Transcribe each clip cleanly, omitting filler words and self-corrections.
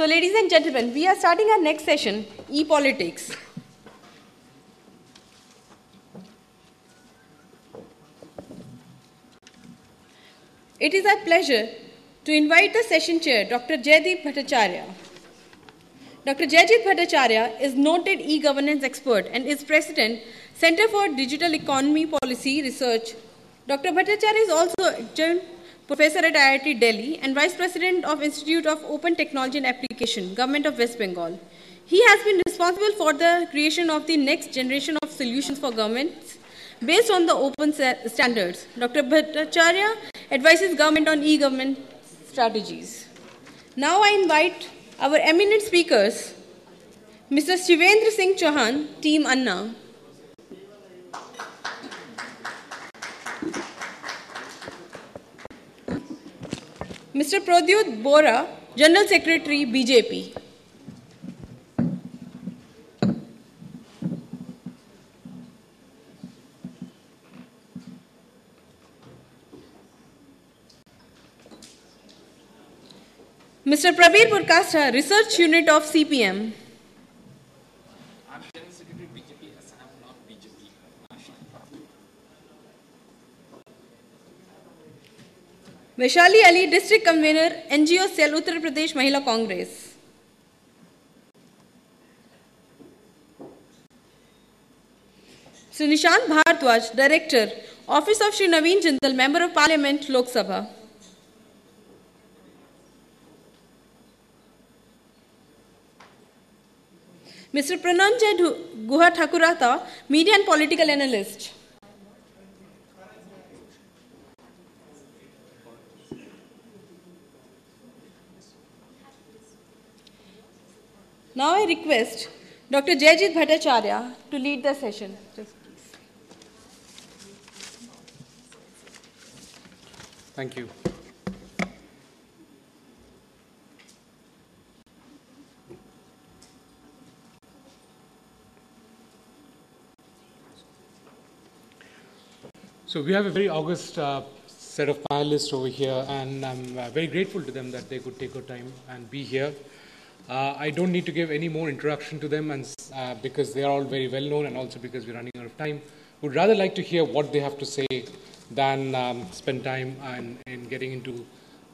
So, ladies and gentlemen, we are starting our next session, ePolitics. It is our pleasure to invite the session chair, Dr. Jaideep Bhattacharya. Dr. Jaideep Bhattacharya is noted e-governance expert and is president, Center for Digital Economy Policy Research. Dr. Bhattacharya is also adjunct professor at IIT Delhi and vice president of Institute of Open Technology and Application, Government of West Bengal. He has been responsible for the creation of the next generation of solutions for governments based on the open standards. Dr. Bhattacharya advises government on e-government strategies. Now I invite our eminent speakers, Mr. Shivendra Singh Chauhan, Team Anna. Mr. Pradyut Bora, General Secretary, BJP. Mr. Prabir Purkasta, Research Unit of CPM. I'm General Secretary BJP, as I am not BJP. Vaishali Ali, District Convener, NGO Cell, Uttar Pradesh Mahila Congress. Sri Nishant Bharadwaj, Director, Office of Shri Naveen Jindal, Member of Parliament, Lok Sabha. Mr. Prananjay Guha Thakurata, Media and Political Analyst. Now I request Dr. Jaideep Bhattacharya to lead the session. Thank you. So we have a very august set of panelists over here, and I'm very grateful to them that they could take our time and be here. I don't need to give any more introduction to them, and because they are all very well known, and also because we're running out of time. Would rather like to hear what they have to say than spend time in getting into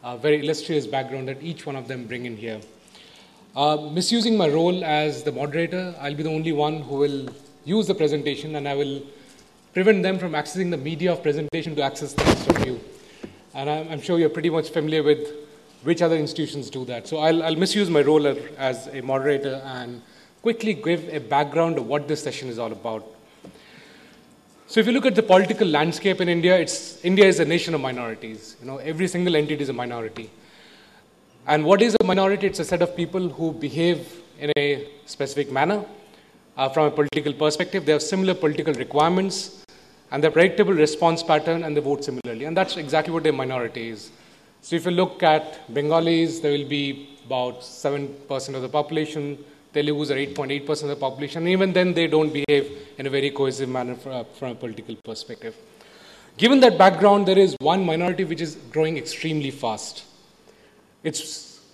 a very illustrious background that each one of them bring in here. Misusing my role as the moderator, I'll be the only one who will use the presentation, and I will prevent them from accessing the media of presentation to access the rest of you. And I'm sure you're pretty much familiar with which other institutions do that. So I'll misuse my role as a moderator and quickly give a background of what this session is all about. So if you look at the political landscape in India, India is a nation of minorities. You know, every single entity is a minority. And what is a minority? It's a set of people who behave in a specific manner. From a political perspective, they have similar political requirements, and their predictable response pattern, and they vote similarly. And that's exactly what a minority is. So if you look at Bengalis, there will be about 7% of the population. Telugus are 8.8% of the population. And even then, they don't behave in a very cohesive manner from a political perspective. Given that background, there is one minority which is growing extremely fast. It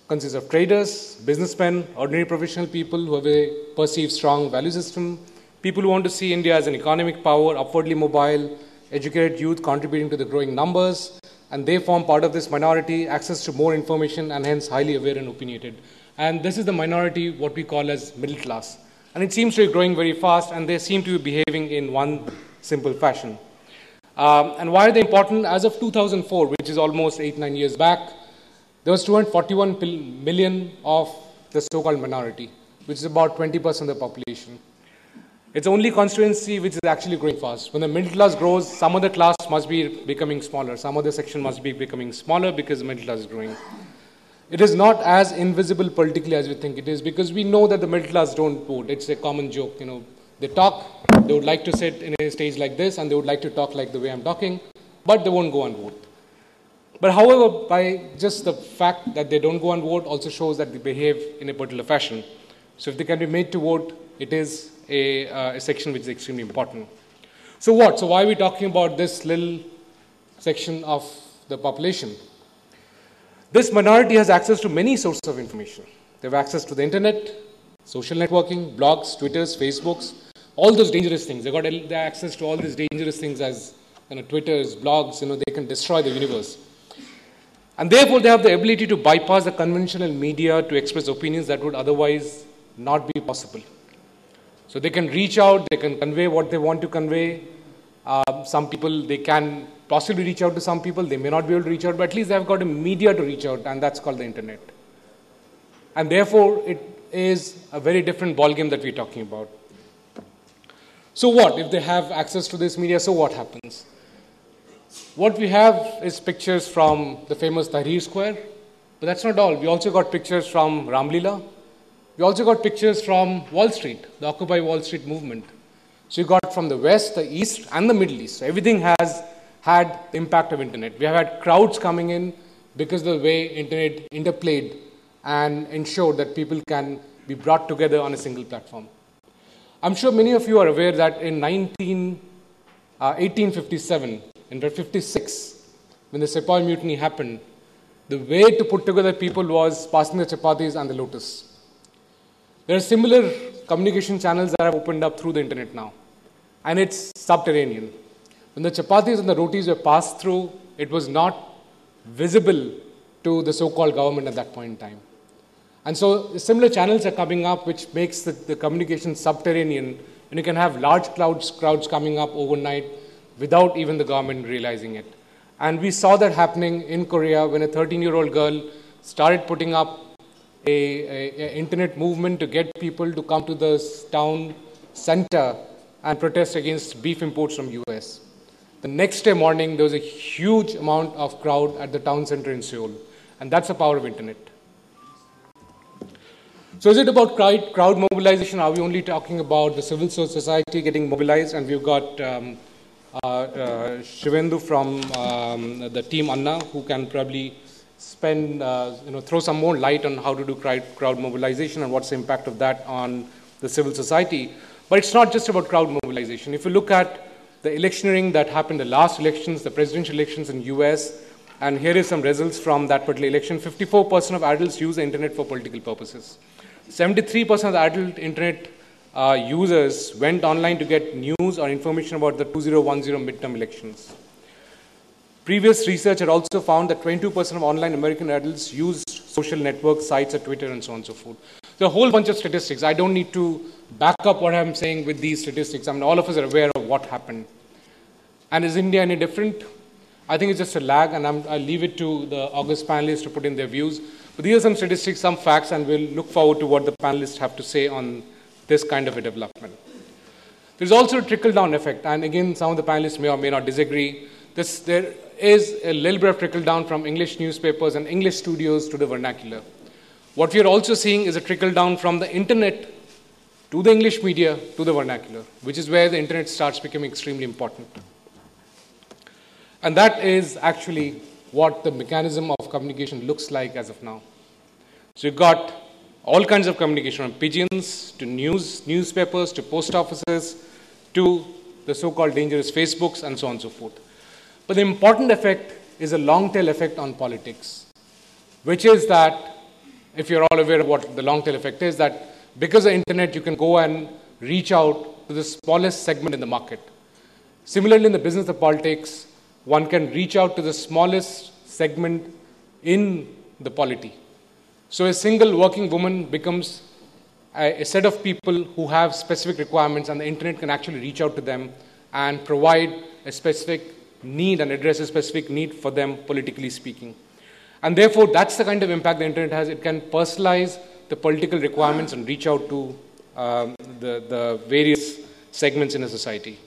consists of traders, businessmen, ordinary professional people who have a perceived strong value system, people who want to see India as an economic power, upwardly mobile, educated youth contributing to the growing numbers, and they form part of this minority, access to more information, and hence highly aware and opinionated. And this is the minority, what we call as middle class. And it seems to be growing very fast, and they seem to be behaving in one simple fashion. And why are they important? As of 2004, which is almost 8-9 years back, there was 241 million of the so-called minority, which is about 20% of the population. It's the only constituency which is actually growing fast. When the middle class grows, some other class must be becoming smaller. Some other section must be becoming smaller because the middle class is growing. It is not as invisible politically as we think it is, because we know that the middle class don't vote. It's a common joke. You know, they talk, they would like to sit in a stage like this, and they would like to talk like the way I'm talking, but they won't go and vote. But however, by just the fact that they don't go and vote also shows that they behave in a particular fashion. So if they can be made to vote, it is a section which is extremely important. So what? So why are we talking about this little section of the population? This minority has access to many sources of information. They have access to the internet, social networking, blogs, Twitters, Facebooks, all those dangerous things. They got access to all these dangerous things as Twitters, blogs. They can destroy the universe. And therefore, they have the ability to bypass the conventional media to express opinions that would otherwise not be possible. So they can reach out, they can convey what they want to convey. Some people, they can possibly reach out to some people, they may not be able to reach out, but at least they've got a media to reach out, and that's called the internet. And therefore, it is a very different ballgame that we're talking about. So what? If they have access to this media, so what happens? What we have is pictures from the famous Tahrir Square, but that's not all. We also got pictures from Ramlila. We also got pictures from Wall Street, the Occupy Wall Street movement. So you got from the West, the East, and the Middle East. So everything has had the impact of internet. We have had crowds coming in because of the way internet interplayed and ensured that people can be brought together on a single platform. I'm sure many of you are aware that in 1857, in 56, when the Sepoy Mutiny happened, the way to put together people was passing the chapatis and the lotus. There are similar communication channels that have opened up through the internet now, and it's subterranean. When the chapatis and the rotis were passed through, it was not visible to the so-called government at that point in time. And so similar channels are coming up which makes the communication subterranean, and you can have large crowds coming up overnight without even the government realizing it. And we saw that happening in Korea when a 13-year-old girl started putting up a internet movement to get people to come to the town center and protest against beef imports from US. The next day morning, there was a huge amount of crowd at the town center in Seoul. And that's the power of internet. So is it about crowd mobilization? Are we only talking about the civil society getting mobilized? And we've got Shivendu from the team Anna, who can probably throw some more light on how to do crowd mobilization and what's the impact of that on the civil society. But it's not just about crowd mobilization. If you look at the electioneering that happened, the last elections, the presidential elections in US, and here is some results from that particular election. 54% of adults use the internet for political purposes. 73% of the adult internet users went online to get news or information about the 2010 midterm elections. Previous research had also found that 22% of online American adults used social network sites like Twitter and so on and so forth. So a whole bunch of statistics. I don't need to back up what I'm saying with these statistics. I mean, all of us are aware of what happened. And is India any different? I think it's just a lag, and I'll leave it to the August panelists to put in their views. But these are some statistics, some facts, and we'll look forward to what the panelists have to say on this kind of a development. There's also a trickle-down effect, and again, some of the panelists may or may not disagree. There is a little bit of trickle-down from English newspapers and English studios to the vernacular. What we are also seeing is a trickle-down from the internet to the English media to the vernacular, which is where the internet starts becoming extremely important. And that is actually what the mechanism of communication looks like as of now. So you've got all kinds of communication, from pigeons to newspapers to post offices to the so-called dangerous Facebooks and so on and so forth. But the important effect is a long-tail effect on politics, which is that, if you're all aware of what the long-tail effect is, that because of the internet, you can go and reach out to the smallest segment in the market. Similarly, in the business of politics, one can reach out to the smallest segment in the polity. So a single working woman becomes a set of people who have specific requirements, and the internet can actually reach out to them and provide a specific need and address a specific need for them, politically speaking. And therefore, that's the kind of impact the internet has. It can personalize the political requirements and reach out to the various segments in a society.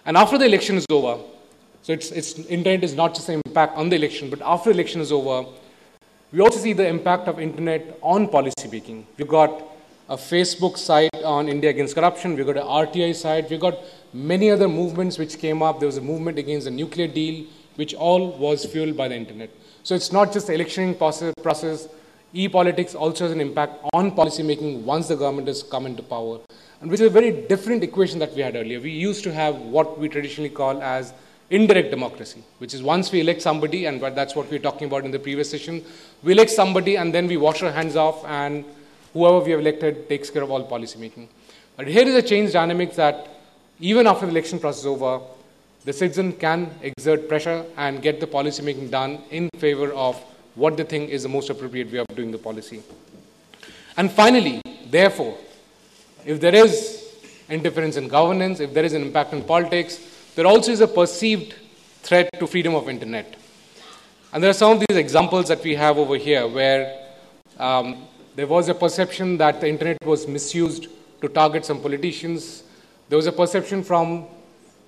And after the election is over, so internet is not just an impact on the election, but after the election is over, we also see the impact of internet on policy making. We've got a Facebook site on India Against Corruption. We've got an RTI site. We've got many other movements which came up. There was a movement against the nuclear deal, which all was fueled by the internet. So it's not just the electioning process. ePolitics also has an impact on policy making once the government has come into power, and which is a very different equation that we had earlier. We used to have what we traditionally call as indirect democracy, which is once we elect somebody, and that's what we were talking about in the previous session, we elect somebody and then we wash our hands off and whoever we have elected takes care of all policy making. But here is a change dynamic that even after the election process is over, the citizen can exert pressure and get the policy making done in favor of what they think is the most appropriate way of doing the policy. And finally, therefore, if there is interference in governance, if there is an impact on politics, there also is a perceived threat to freedom of internet. And there are some of these examples that we have over here where there was a perception that the internet was misused to target some politicians. There was a perception from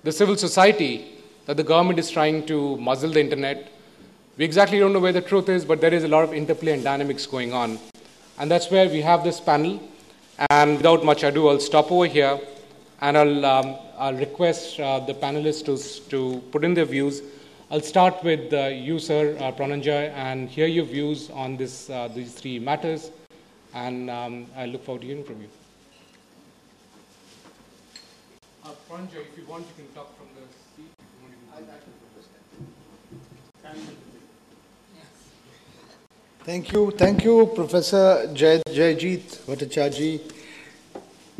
the civil society that the government is trying to muzzle the internet. We exactly don't know where the truth is, but there is a lot of interplay and dynamics going on. And that's where we have this panel. And without much ado, I'll stop over here and I'll request the panelists to put in their views. I'll start with you, sir, Prananjay, and hear your views on these three matters. And I look forward to hearing from you. Prananjay, if you want, you can talk from the seat. Thank you, Professor Jayajit Bhattacharya.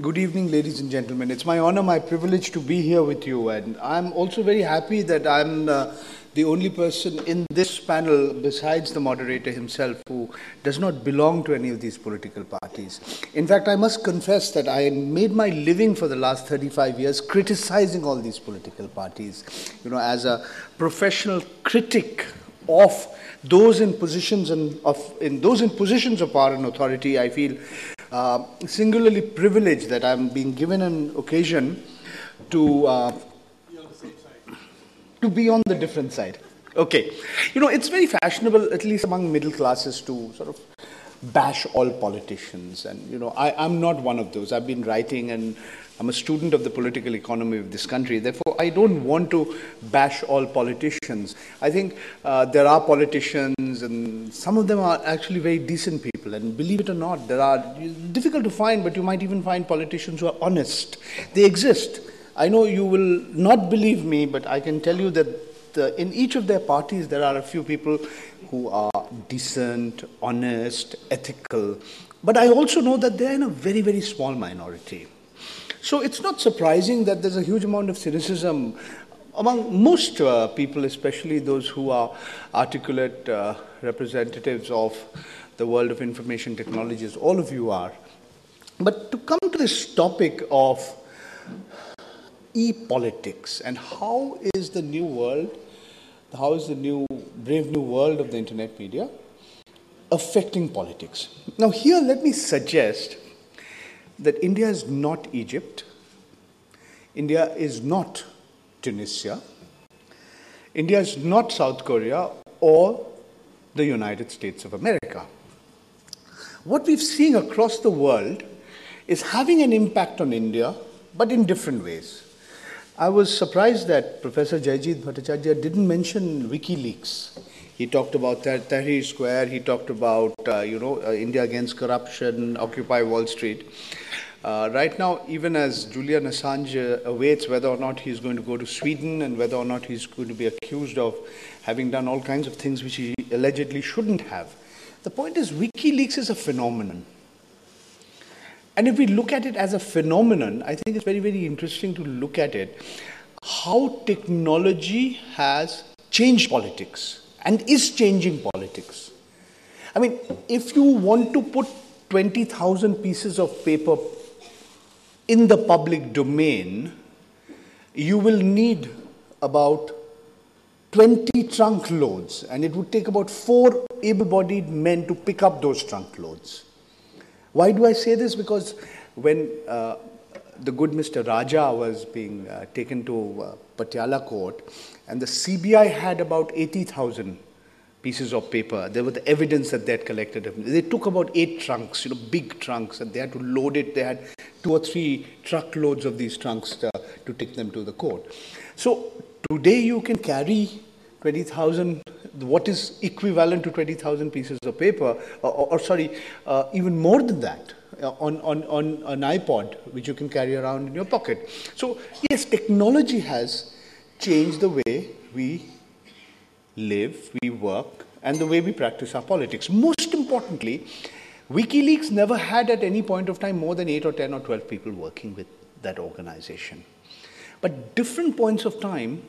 Good evening, ladies and gentlemen. It's my honor, my privilege to be here with you, and I'm also very happy that I'm the only person in this panel, besides the moderator himself, who does not belong to any of these political parties. In fact, I must confess that I made my living for the last 35 years criticizing all these political parties. You know, as a professional critic of those in positions of power and authority, I feel singularly privileged that I'm being given an occasion to be on the different side. Okay. You know, it's very fashionable, at least among middle classes, to sort of bash all politicians. And, you know, I'm not one of those. I've been writing and I'm a student of the political economy of this country. Therefore, I don't want to bash all politicians. I think there are politicians, and some of them are actually very decent people. And believe it or not, there are difficult to find, but you might even find politicians who are honest. They exist. I know you will not believe me, but I can tell you that in each of their parties, there are a few people who are decent, honest, ethical. But I also know that they're in a very, very small minority. So it's not surprising that there's a huge amount of cynicism among most people, especially those who are articulate representatives of the world of information technologies. All of you are. But to come to this topic of ePolitics and how is the new world, how is the brave new world of the internet media affecting politics? Now here let me suggest that India is not Egypt, India is not Tunisia, India is not South Korea or the United States of America. What we've seen across the world is having an impact on India, but in different ways. I was surprised that Professor Jayajit Bhattacharya didn't mention WikiLeaks. He talked about Tahrir Square, he talked about India against corruption, Occupy Wall Street. Right now, even as Julian Assange awaits whether or not he's going to go to Sweden and whether or not he's going to be accused of having done all kinds of things which he allegedly shouldn't have. The point is, WikiLeaks is a phenomenon. And if we look at it as a phenomenon, I think it's very, very interesting to look at it, how technology has changed politics and is changing politics. I mean, if you want to put 20,000 pieces of paper in the public domain, you will need about 20 trunk loads, and it would take about 4 able-bodied men to pick up those trunk loads. Why do I say this? Because when the good Mr. Raja was being taken to Patiala court, and the CBI had about 80,000 pieces of paper. There was the evidence that they had collected. They took about 8 trunks, big trunks, and they had to load it. They had 2 or 3 truckloads of these trunks to take them to the court. So today you can carry 20,000, what is equivalent to 20,000 pieces of paper, even more than that, on an iPod, which you can carry around in your pocket. So yes, technology has change the way we live, we work, and the way we practice our politics. Most importantly, WikiLeaks never had at any point of time more than 8 or 10 or 12 people working with that organization. But different points of time,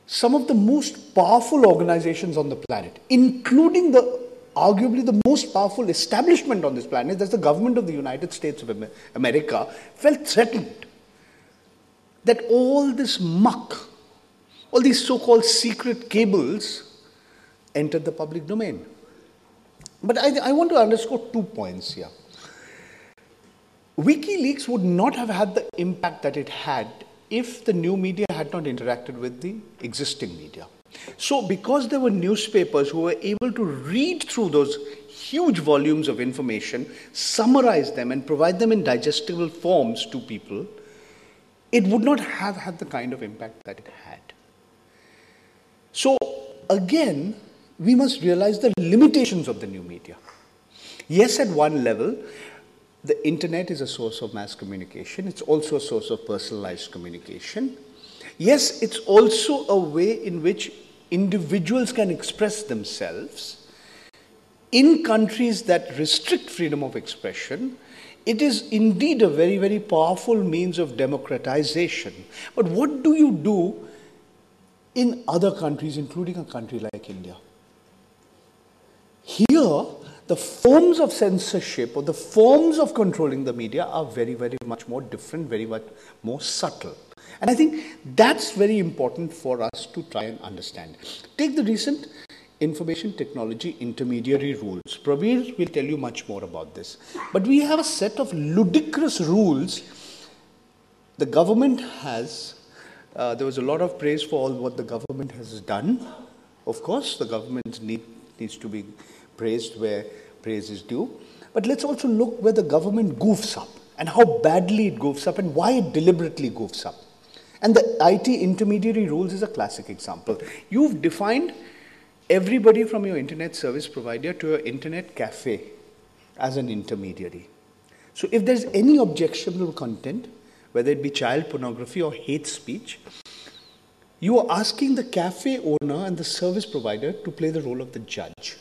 some of the most powerful organizations on the planet, including arguably the most powerful establishment on this planet, that's the government of the United States of America, felt threatened that all this muck, all these so-called secret cables entered the public domain. But I want to underscore 2 points here. WikiLeaks would not have had the impact that it had if the new media had not interacted with the existing media. So because there were newspapers who were able to read through those huge volumes of information, summarize them and provide them in digestible forms to people, it would not have had the kind of impact that it had. So again, we must realize the limitations of the new media. Yes, at one level, the internet is a source of mass communication. It's also a source of personalized communication. Yes, it's also a way in which individuals can express themselves. In countries that restrict freedom of expression, it is indeed a very, very powerful means of democratization. But what do you do in other countries, including a country like India? Here, the forms of censorship or the forms of controlling the media are very, very much more different, very much more subtle. And I think that's very important for us to try and understand. Take the recent Information Technology Intermediary Rules. Prabir will tell you much more about this. But we have a set of ludicrous rules the government has. There was a lot of praise for all what the government has done. Of course, the government needs to be praised where praise is due. But let's also look where the government goofs up and how badly it goofs up and why it deliberately goofs up. And the IT intermediary rules is a classic example. You've defined everybody from your internet service provider to your internet cafe as an intermediary. So if there's any objectionable content, whether it be child pornography or hate speech, you are asking the cafe owner and the service provider to play the role of the judge.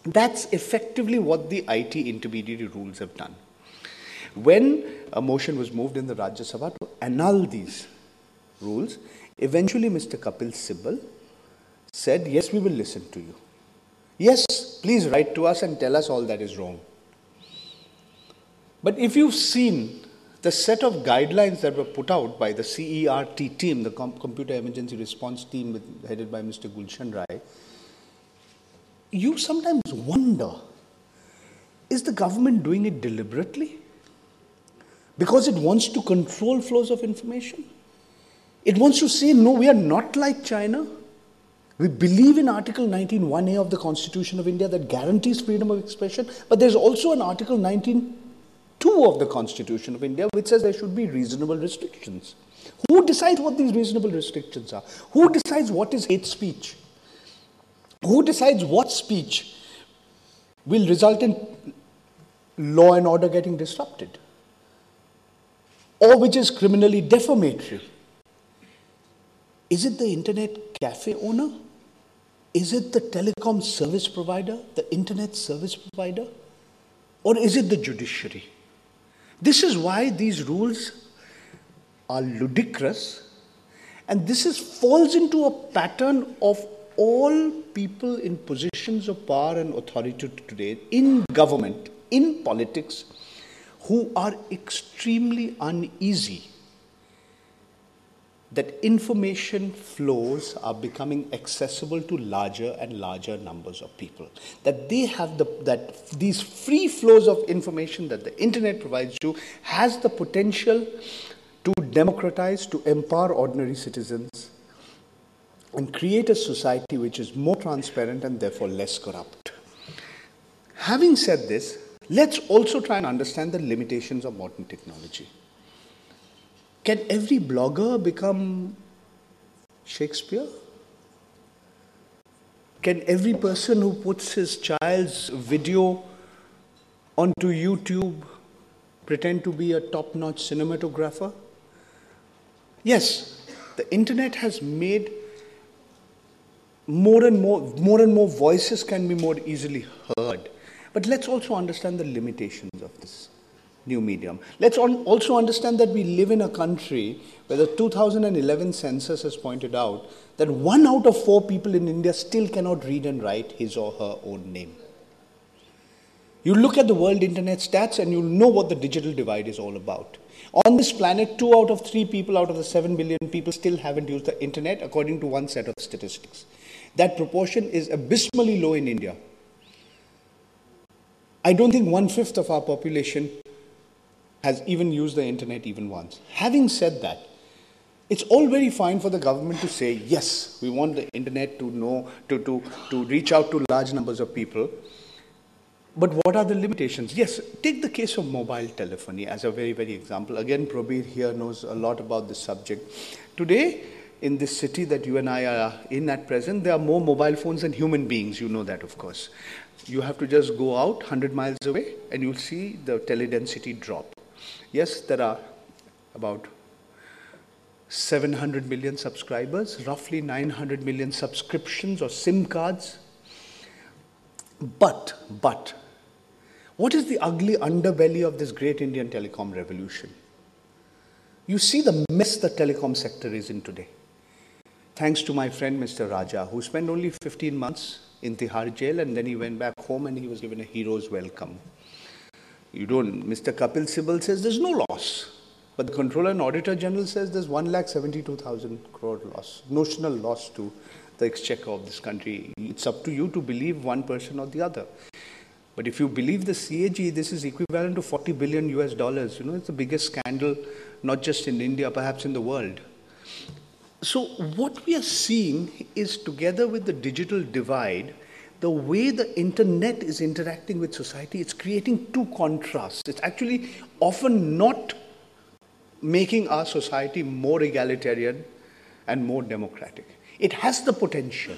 That's effectively what the IT intermediary rules have done. When a motion was moved in the Rajya Sabha to annul these rules, eventually Mr. Kapil Sibal said, yes, we will listen to you. Yes, please write to us and tell us all that is wrong. But if you've seen the set of guidelines that were put out by the CERT team, the Computer Emergency Response team headed by Mr. Gulshan Rai, you sometimes wonder, is the government doing it deliberately? Because it wants to control flows of information? It wants to say, no, we are not like China. We believe in Article 19(1)A of the Constitution of India that guarantees freedom of expression, but there's also an Article 19(2) of the Constitution of India which says there should be reasonable restrictions. Who decides what these reasonable restrictions are? Who decides what is hate speech? Who decides what speech will result in law and order getting disrupted? Or which is criminally defamatory? Is it the internet cafe owner? Is it the telecom service provider, the internet service provider? Or is it the judiciary? This is why these rules are ludicrous, and this falls into a pattern of all people in positions of power and authority today, in government, in politics, who are extremely uneasy that information flows are becoming accessible to larger and larger numbers of people. That they have that these free flows of information that the internet provides you has the potential to democratize, to empower ordinary citizens and create a society which is more transparent and therefore less corrupt. Having said this, let's also try and understand the limitations of modern technology. Can every blogger become Shakespeare? Can every person who puts his child's video onto YouTube pretend to be a top-notch cinematographer? Yes, The internet has made more and more voices can be more easily heard. But let's also understand the limitations of this new medium. Let's also understand that we live in a country where the 2011 census has pointed out that 1 out of 4 people in India still cannot read and write his or her own name. You look at the world internet stats and you'll know what the digital divide is all about. On this planet, 2 out of 3 people out of the 7 billion people still haven't used the internet, according to one set of statistics. That proportion is abysmally low in India. I don't think 1/5 of our population has even used the internet even once. Having said that, it's all very fine for the government to say, yes, we want the internet to reach out to large numbers of people. But what are the limitations? Yes, take the case of mobile telephony as a very, very example. Again, Prabir here knows a lot about this subject. Today, in this city that you and I are in at present, there are more mobile phones than human beings. You know that, of course. You have to just go out 100 miles away and you'll see the teledensity drop. Yes, there are about 700 million subscribers, roughly 900 million subscriptions or SIM cards. But, what is the ugly underbelly of this great Indian telecom revolution? You see the mess the telecom sector is in today. Thanks to my friend Mr. Raja, who spent only 15 months in Tihar jail and then he went back home and he was given a hero's welcome. Mr. Kapil Sibal says there's no loss. But the Controller and Auditor General says there's 1,72,000 crore loss, notional loss to the exchequer of this country. It's up to you to believe one person or the other. But if you believe the CAG, this is equivalent to $40 billion US. You know, it's the biggest scandal, not just in India, perhaps in the world. So what we are seeing is, together with the digital divide, the way the internet is interacting with society, it's creating two contrasts. It's actually often not making our society more egalitarian and more democratic. It has the potential.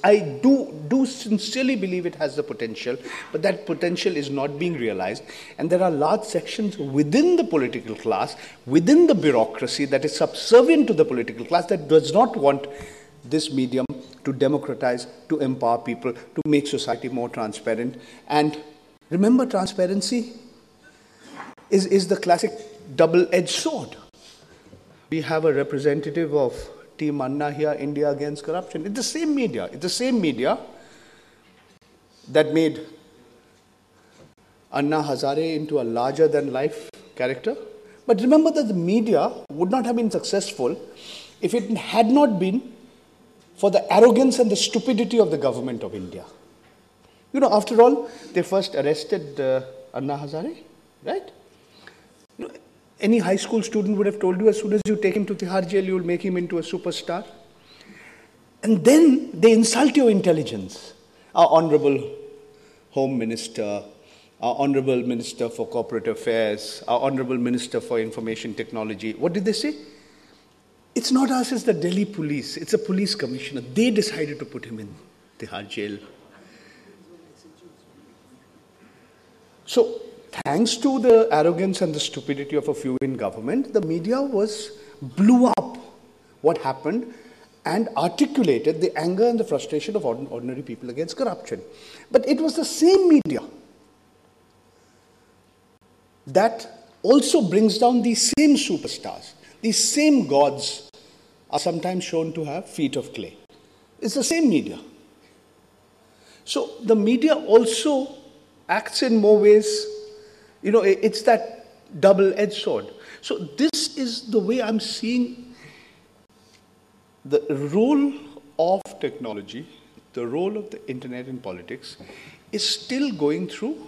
I do sincerely believe it has the potential, but that potential is not being realized. And there are large sections within the political class, within the bureaucracy that is subservient to the political class, that does not want this medium to democratize, to empower people, to make society more transparent. And remember, transparency is the classic double-edged sword. We have a representative of Team Anna here, India Against Corruption. It's the same media. It's the same media that made Anna Hazare into a larger-than-life character. But remember that the media would not have been successful if it had not been for the arrogance and the stupidity of the government of India. You know, after all, they first arrested Anna Hazare, right? You know, any high school student would have told you, as soon as you take him to Tihar jail, you will make him into a superstar. And then they insult your intelligence. Our Honorable Home Minister, our Honorable Minister for Corporate Affairs, our Honorable Minister for Information Technology. What did they say? It's not us, it's the Delhi police. It's a police commissioner. They decided to put him in Tihar jail. So, thanks to the arrogance and the stupidity of a few in government, the media blew up what happened and articulated the anger and the frustration of ordinary people against corruption. But it was the same media that also brings down these same superstars. These same gods are sometimes shown to have feet of clay. It's the same media. So the media also acts in more ways. You know, it's that double-edged sword. So this is the way I'm seeing the role of technology, the role of the internet in politics, is still going through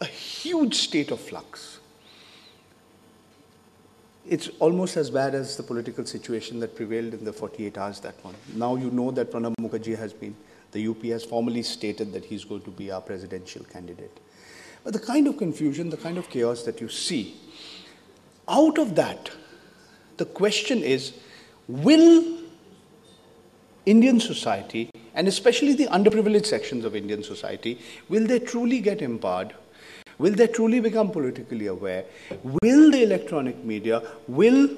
a huge state of flux. It's almost as bad as the political situation that prevailed in the 48 hours that one. Now you know that Pranab Mukherjee the UP has formally stated that he's going to be our presidential candidate. But the kind of confusion, the kind of chaos that you see, out of that, the question is, will Indian society, and especially the underprivileged sections of Indian society, will they truly get empowered? Will they truly become politically aware? Will the electronic media, will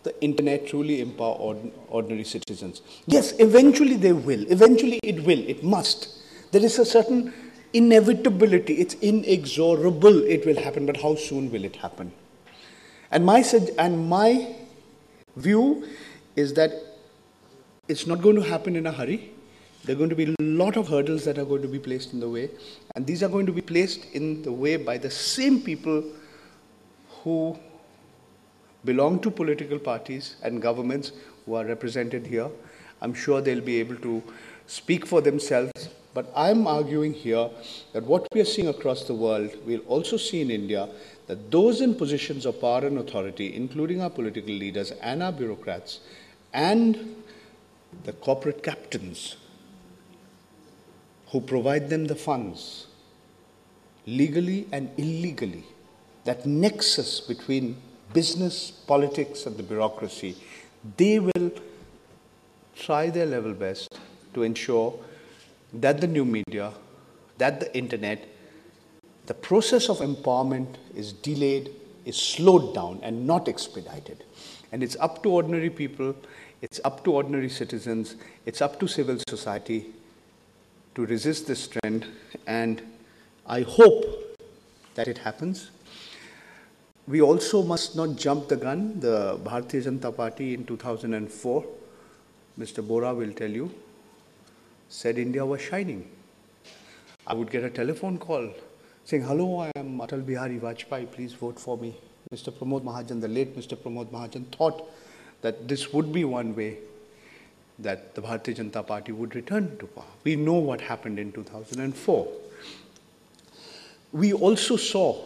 the internet truly empower ordinary citizens? Yes, eventually they will. Eventually it will. It must. There is a certain inevitability. It's inexorable. It will happen. But how soon will it happen? And my view is that it's not going to happen in a hurry. There are going to be a lot of hurdles that are going to be placed in the way. And these are going to be placed in the way by the same people who belong to political parties and governments who are represented here. I'm sure they'll be able to speak for themselves. But I'm arguing here that what we are seeing across the world, we'll also see in India, that those in positions of power and authority, including our political leaders and our bureaucrats, and the corporate captains who provide them the funds, legally and illegally, that nexus between business, politics, and the bureaucracy, they will try their level best to ensure that the new media, that the internet, the process of empowerment is delayed, is slowed down, and not expedited. And it's up to ordinary people, it's up to ordinary citizens, it's up to civil society to resist this trend, and I hope that it happens. We also must not jump the gun. The Bharatiya Janata Party in 2004, Mr. Bora will tell you, said India was shining. I would get a telephone call saying, hello, I am Atal Bihari Vajpayee, please vote for me. Mr. Pramod Mahajan, the late Mr. Pramod Mahajan, thought that this would be one way that the Bharatiya Janata Party would return to power. We know what happened in 2004. We also saw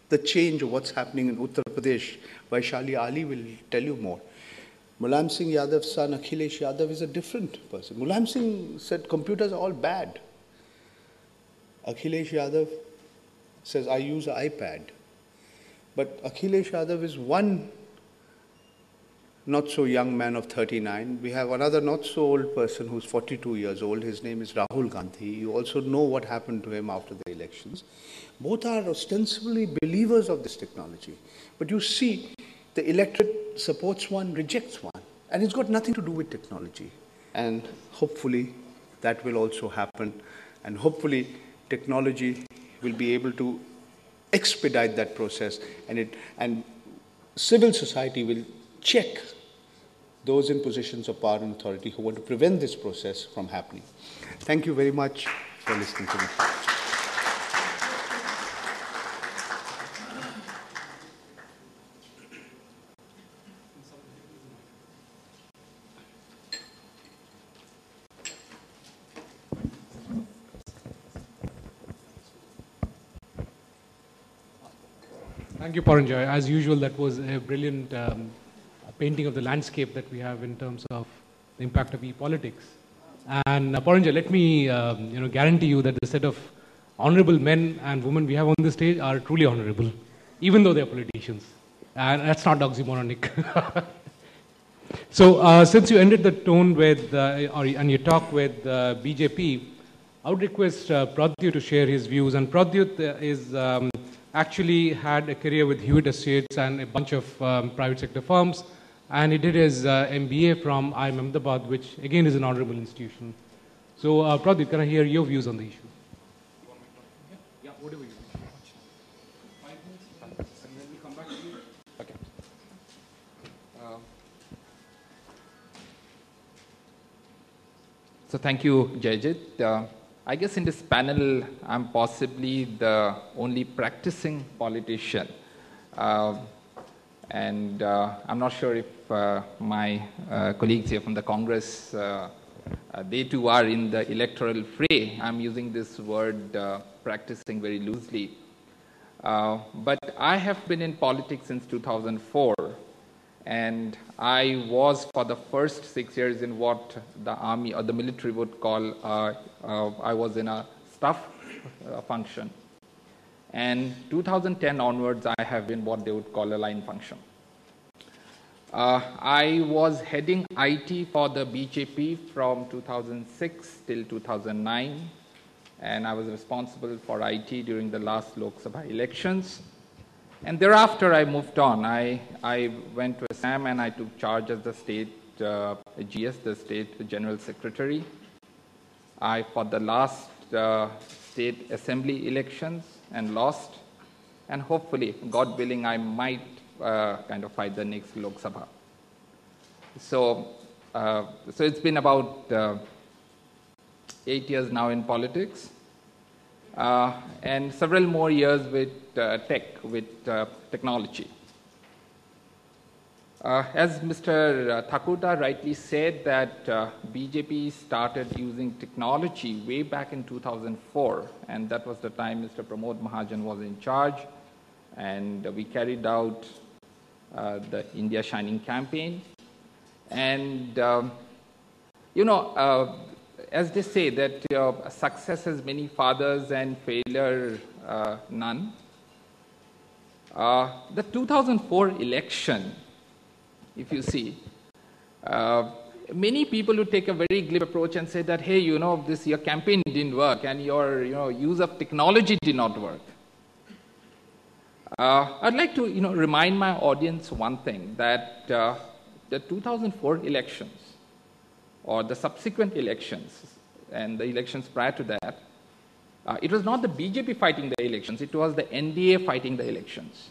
the change of what's happening in Uttar Pradesh. Vaishali Ali will tell you more. Mulayam Singh Yadav's son Akhilesh Yadav is a different person. Mulayam Singh said computers are all bad. Akhilesh Yadav says, I use an iPad. But Akhilesh Yadav is one not so young man of 39. We have another not so old person who's 42 years old. His name is Rahul Gandhi. You also know what happened to him after the elections. Both are ostensibly believers of this technology. But you see, the electorate supports one, rejects one. And it's got nothing to do with technology. And hopefully that will also happen. And hopefully technology will be able to expedite that process. And civil society will check those in positions of power and authority who want to prevent this process from happening. Thank you very much for listening to me. Thank you, Paranjoy. As usual, that was a brilliant painting of the landscape that we have in terms of the impact of ePolitics. And Paranjoy, let me guarantee you that the set of honorable men and women we have on the stage are truly honorable, even though they are politicians. And that's not oxymoronic. So since you ended the tone with, and you talk with BJP, I would request Pradyut to share his views. And Pradyut is actually had a career with Hewitt Associates and a bunch of private sector firms. And he did his MBA from IIM Ahmedabad, which again is an honorable institution. So Pradyut, can I hear your views on the issue? Yeah, whatever you want. 5 minutes, and then we come back to you. Okay. So thank you, Jayjit. I guess in this panel, I'm possibly the only practicing politician. And I'm not sure if my colleagues here from the Congress, they too are in the electoral fray. I'm using this word practicing very loosely. But I have been in politics since 2004. And I was for the first 6 years in what the army or the military would call, I was in a staff function. And 2010 onwards, I have been what they would call a line function. I was heading IT for the BJP from 2006 till 2009. And I was responsible for IT during the last Lok Sabha elections. And thereafter, I moved on. I went to a Assam, and I took charge as the state GS, the state general secretary. I fought the last state assembly elections and lost, and hopefully, God willing, I might kind of fight the next Lok Sabha. So it's been about 8 years now in politics, and several more years with technology. As Mr. Thakurta rightly said, that BJP started using technology way back in 2004, and that was the time Mr. Pramod Mahajan was in charge, and we carried out the India Shining campaign. And, as they say that success has many fathers and failure none. The 2004 election, if you see, many people would take a very glib approach and say that, hey, your campaign didn't work and your use of technology did not work. I'd like to remind my audience one thing, that the 2004 elections or the subsequent elections and the elections prior to that, it was not the BJP fighting the elections, it was the NDA fighting the elections.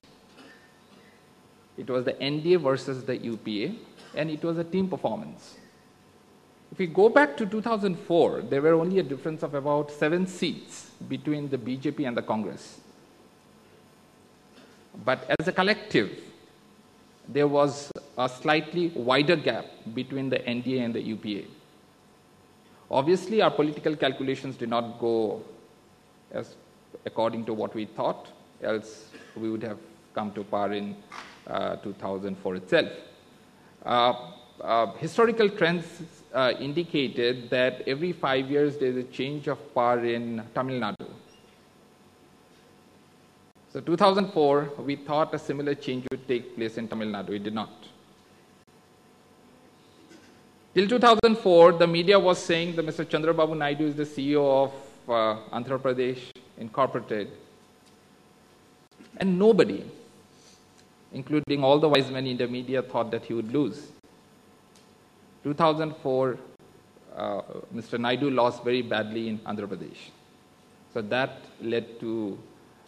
It was the NDA versus the UPA, and it was a team performance. If we go back to 2004, there were only a difference of about 7 seats between the BJP and the Congress. But as a collective, there was a slightly wider gap between the NDA and the UPA. Obviously, our political calculations did not go as according to what we thought, else we would have come to power in 2004 itself. Historical trends indicated that every 5 years there is a change of power in Tamil Nadu. So 2004, we thought a similar change would take place in Tamil Nadu. It did not. Till 2004, the media was saying that Mr. Chandrababu Naidu is the CEO of Andhra Pradesh Incorporated. And nobody, including all the wise men in the media, thought that he would lose. 2004, Mr. Naidu lost very badly in Andhra Pradesh. So that led to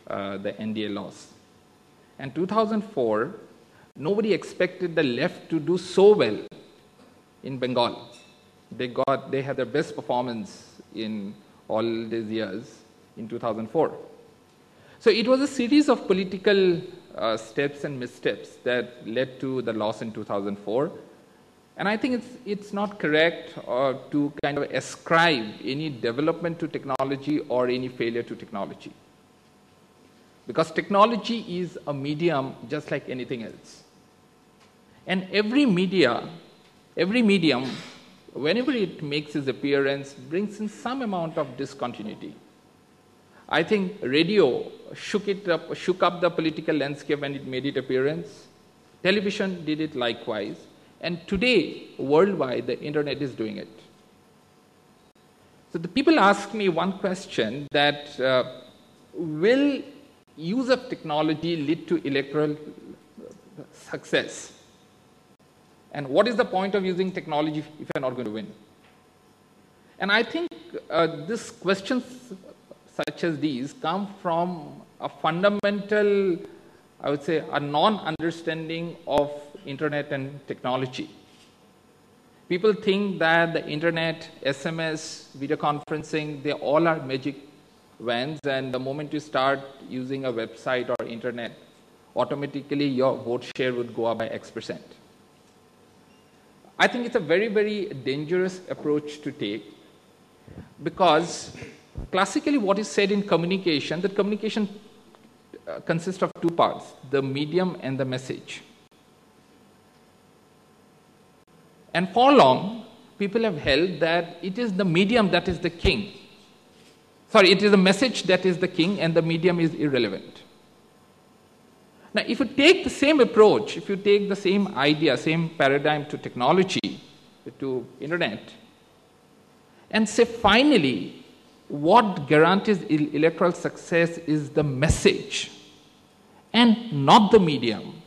the NDA loss. And 2004, nobody expected the left to do so well in Bengal. They had their best performance in all these years in 2004. So it was a series of political steps and missteps that led to the loss in 2004. And I think it's not correct to kind of ascribe any development to technology or any failure to technology. Because technology is a medium just like anything else. And every medium, whenever it makes its appearance, brings in some amount of discontinuity. I think radio shook up the political landscape when it made its appearance. Television did it likewise. And today, worldwide, the internet is doing it. So the people ask me one question, that will use of technology lead to electoral success? And what is the point of using technology if you're not going to win? And I think these questions such as these come from a fundamental, I would say, a non-understanding of internet and technology. People think that the internet, SMS, video conferencing, they all are magic wands, and the moment you start using a website or internet, automatically your vote share would go up by X%. I think it's a very, very dangerous approach to take, because classically what is said in communication, that communication consists of two parts, the medium and the message. And for long, people have held that it is the medium that is the king. It is the message that is the king and the medium is irrelevant. Now, if you take the same approach, if you take the same idea, same paradigm to technology, to internet, and say finally, what guarantees electoral success is the message and not the medium,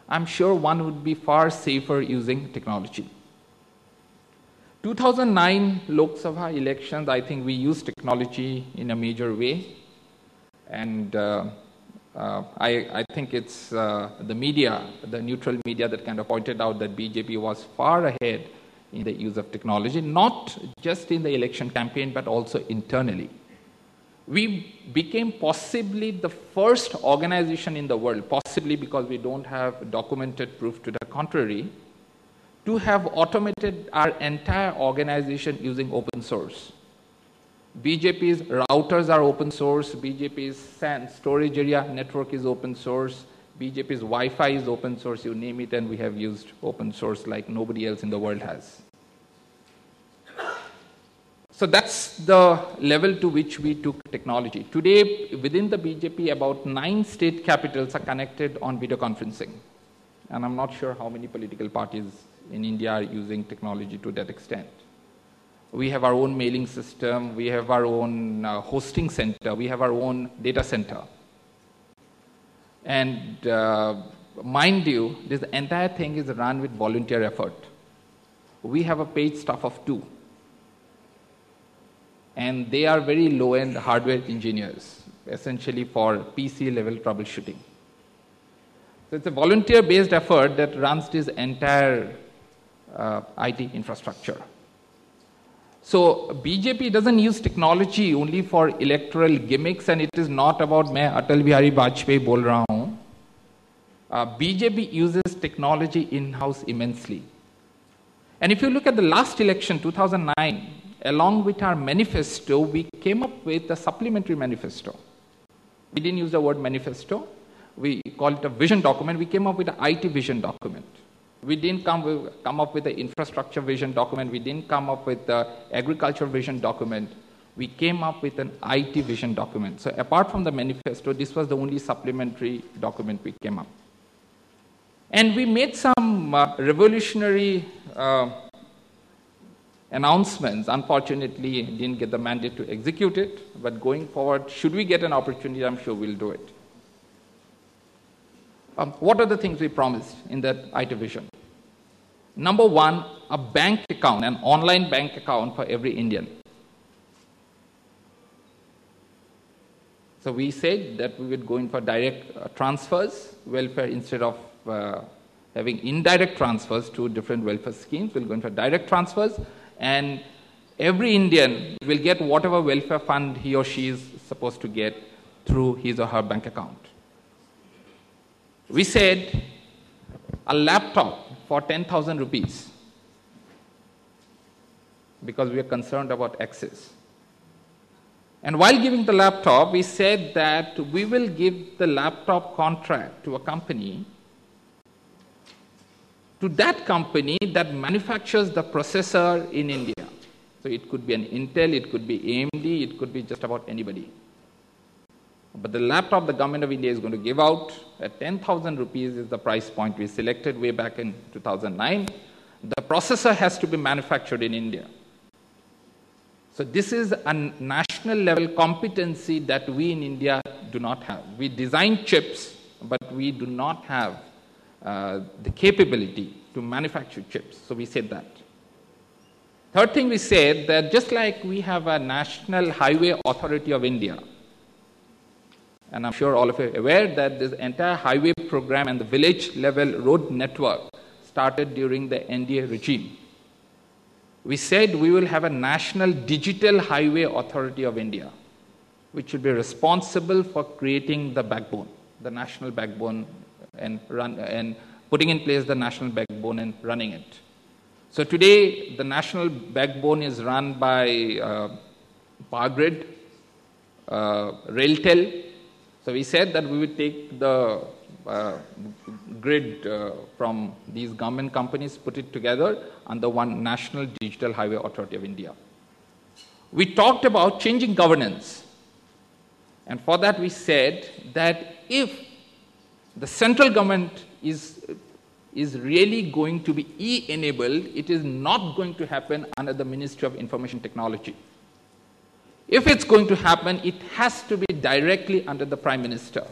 I'm sure one would be far safer using technology. 2009 Lok Sabha elections, I think we used technology in a major way. And I think it's the media, the neutral media, that kind of pointed out that BJP was far ahead in the use of technology, not just in the election campaign, but also internally. We became possibly the first organization in the world, possibly because we don't have documented proof to the contrary, to have automated our entire organization using open source. BJP's routers are open source, BJP's SAN, storage area network is open source, BJP's Wi-Fi is open source, you name it, and we have used open source like nobody else in the world has. So that's the level to which we took technology. Today, within the BJP, about 9 state capitals are connected on video conferencing. And I'm not sure how many political parties in India are using technology to that extent. We have our own mailing system, we have our own hosting center, we have our own data center. And mind you, this entire thing is run with volunteer effort. We have a paid staff of 2. And they are very low-end hardware engineers, essentially for PC-level troubleshooting. So it's a volunteer-based effort that runs this entire IT infrastructure. So BJP doesn't use technology only for electoral gimmicks, and it is not about "Main Atal Bihari Vajpayee bol raha hoon." BJP uses technology in-house immensely. And if you look at the last election, 2009, along with our manifesto, we came up with a supplementary manifesto. We didn't use the word manifesto. We call it a vision document. We came up with an IT vision document. We didn't come up with the infrastructure vision document. We didn't come up with the agriculture vision document. We came up with an IT vision document. So apart from the manifesto, this was the only supplementary document we came up. And we made some revolutionary announcements. Unfortunately, didn't get the mandate to execute it, but going forward, should we get an opportunity, I'm sure we'll do it. What are the things we promised in that IT vision? Number 1, a bank account, an online bank account for every Indian. So we said that we would go in for direct transfers, welfare, instead of having indirect transfers to different welfare schemes. We'll go in for direct transfers, and every Indian will get whatever welfare fund he or she is supposed to get through his or her bank account. We said a laptop for 10,000 rupees because we are concerned about access. And while giving the laptop, we said that we will give the laptop contract to a company, to that company that manufactures the processor in India. So it could be an Intel, it could be AMD, it could be just about anybody. But the laptop the government of India is going to give out at 10,000 rupees is the price point we selected way back in 2009. The processor has to be manufactured in India. So this is a national level competency that we in India do not have. We design chips, but we do not have the capability to manufacture chips. So we said that. Third thing we said that just like we have a National Highway Authority of India, and I'm sure all of you are aware that this entire highway program and the village level road network started during the NDA regime. We said we will have a National Digital Highway Authority of India, which will be responsible for creating the backbone, the national backbone, and putting in place the national backbone and running it. So today, the national backbone is run by Power Grid, Railtel. So we said that we would take the grid from these government companies, put it together under one National Digital Highway Authority of India. We talked about changing governance. And for that we said that if the central government is really going to be e-enabled, it is not going to happen under the Ministry of Information Technology. If it's going to happen, it has to be directly under the Prime Minister.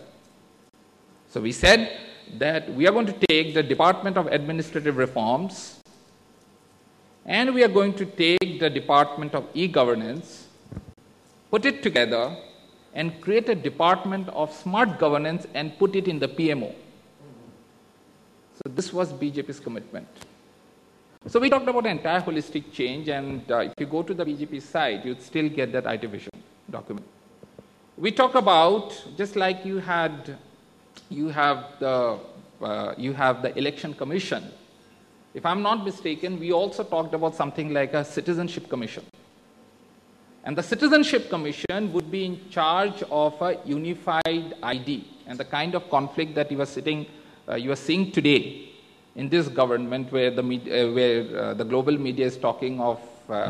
So we said that we are going to take the Department of Administrative Reforms and we are going to take the Department of E-Governance, put it together, and create a Department of Smart Governance and put it in the PMO. So this was BJP's commitment. So we talked about entire holistic change, and if you go to the BJP site, you'd still get that IT vision document. We talk about, just like you have the Election Commission. If I'm not mistaken, we also talked about something like a Citizenship Commission. And the Citizenship Commission would be in charge of a unified ID, and the kind of conflict that you are seeing today in this government, where the global media is talking of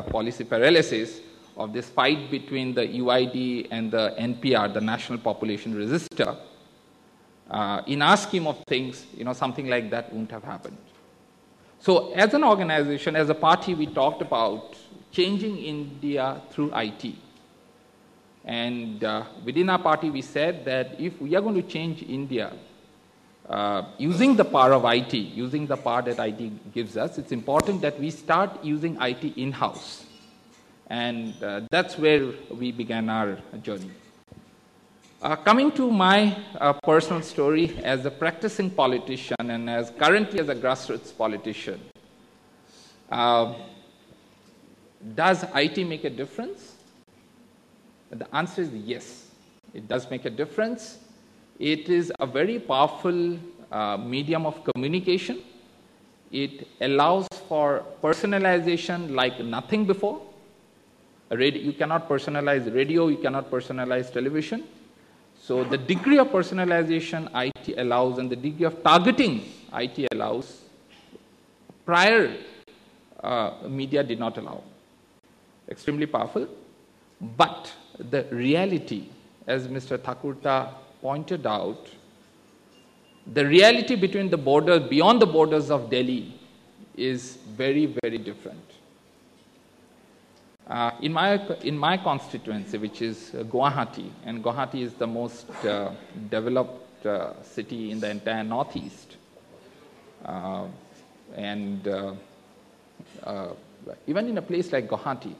policy paralysis, of this fight between the UID and the NPR, the National Population Register. In our scheme of things, something like that wouldn't have happened. So as an organization, as a party, we talked about changing India through IT. And within our party, we said that if we are going to change India using the power of IT, using the power that IT gives us, it's important that we start using IT in-house. And that's where we began our journey. Coming to my personal story as a practicing politician and currently as a grassroots politician, does IT make a difference? The answer is yes, it does make a difference. It is a very powerful medium of communication. It allows for personalization like nothing before. You cannot personalize radio, you cannot personalize television. So the degree of personalization IT allows and the degree of targeting IT allows, prior media did not allow. Extremely powerful. But the reality, as Mr. Thakurta pointed out, the reality between the borders, beyond the borders of Delhi, is very, very different. In my constituency, which is Guwahati, and Guwahati is the most developed city in the entire northeast, even in a place like Guwahati,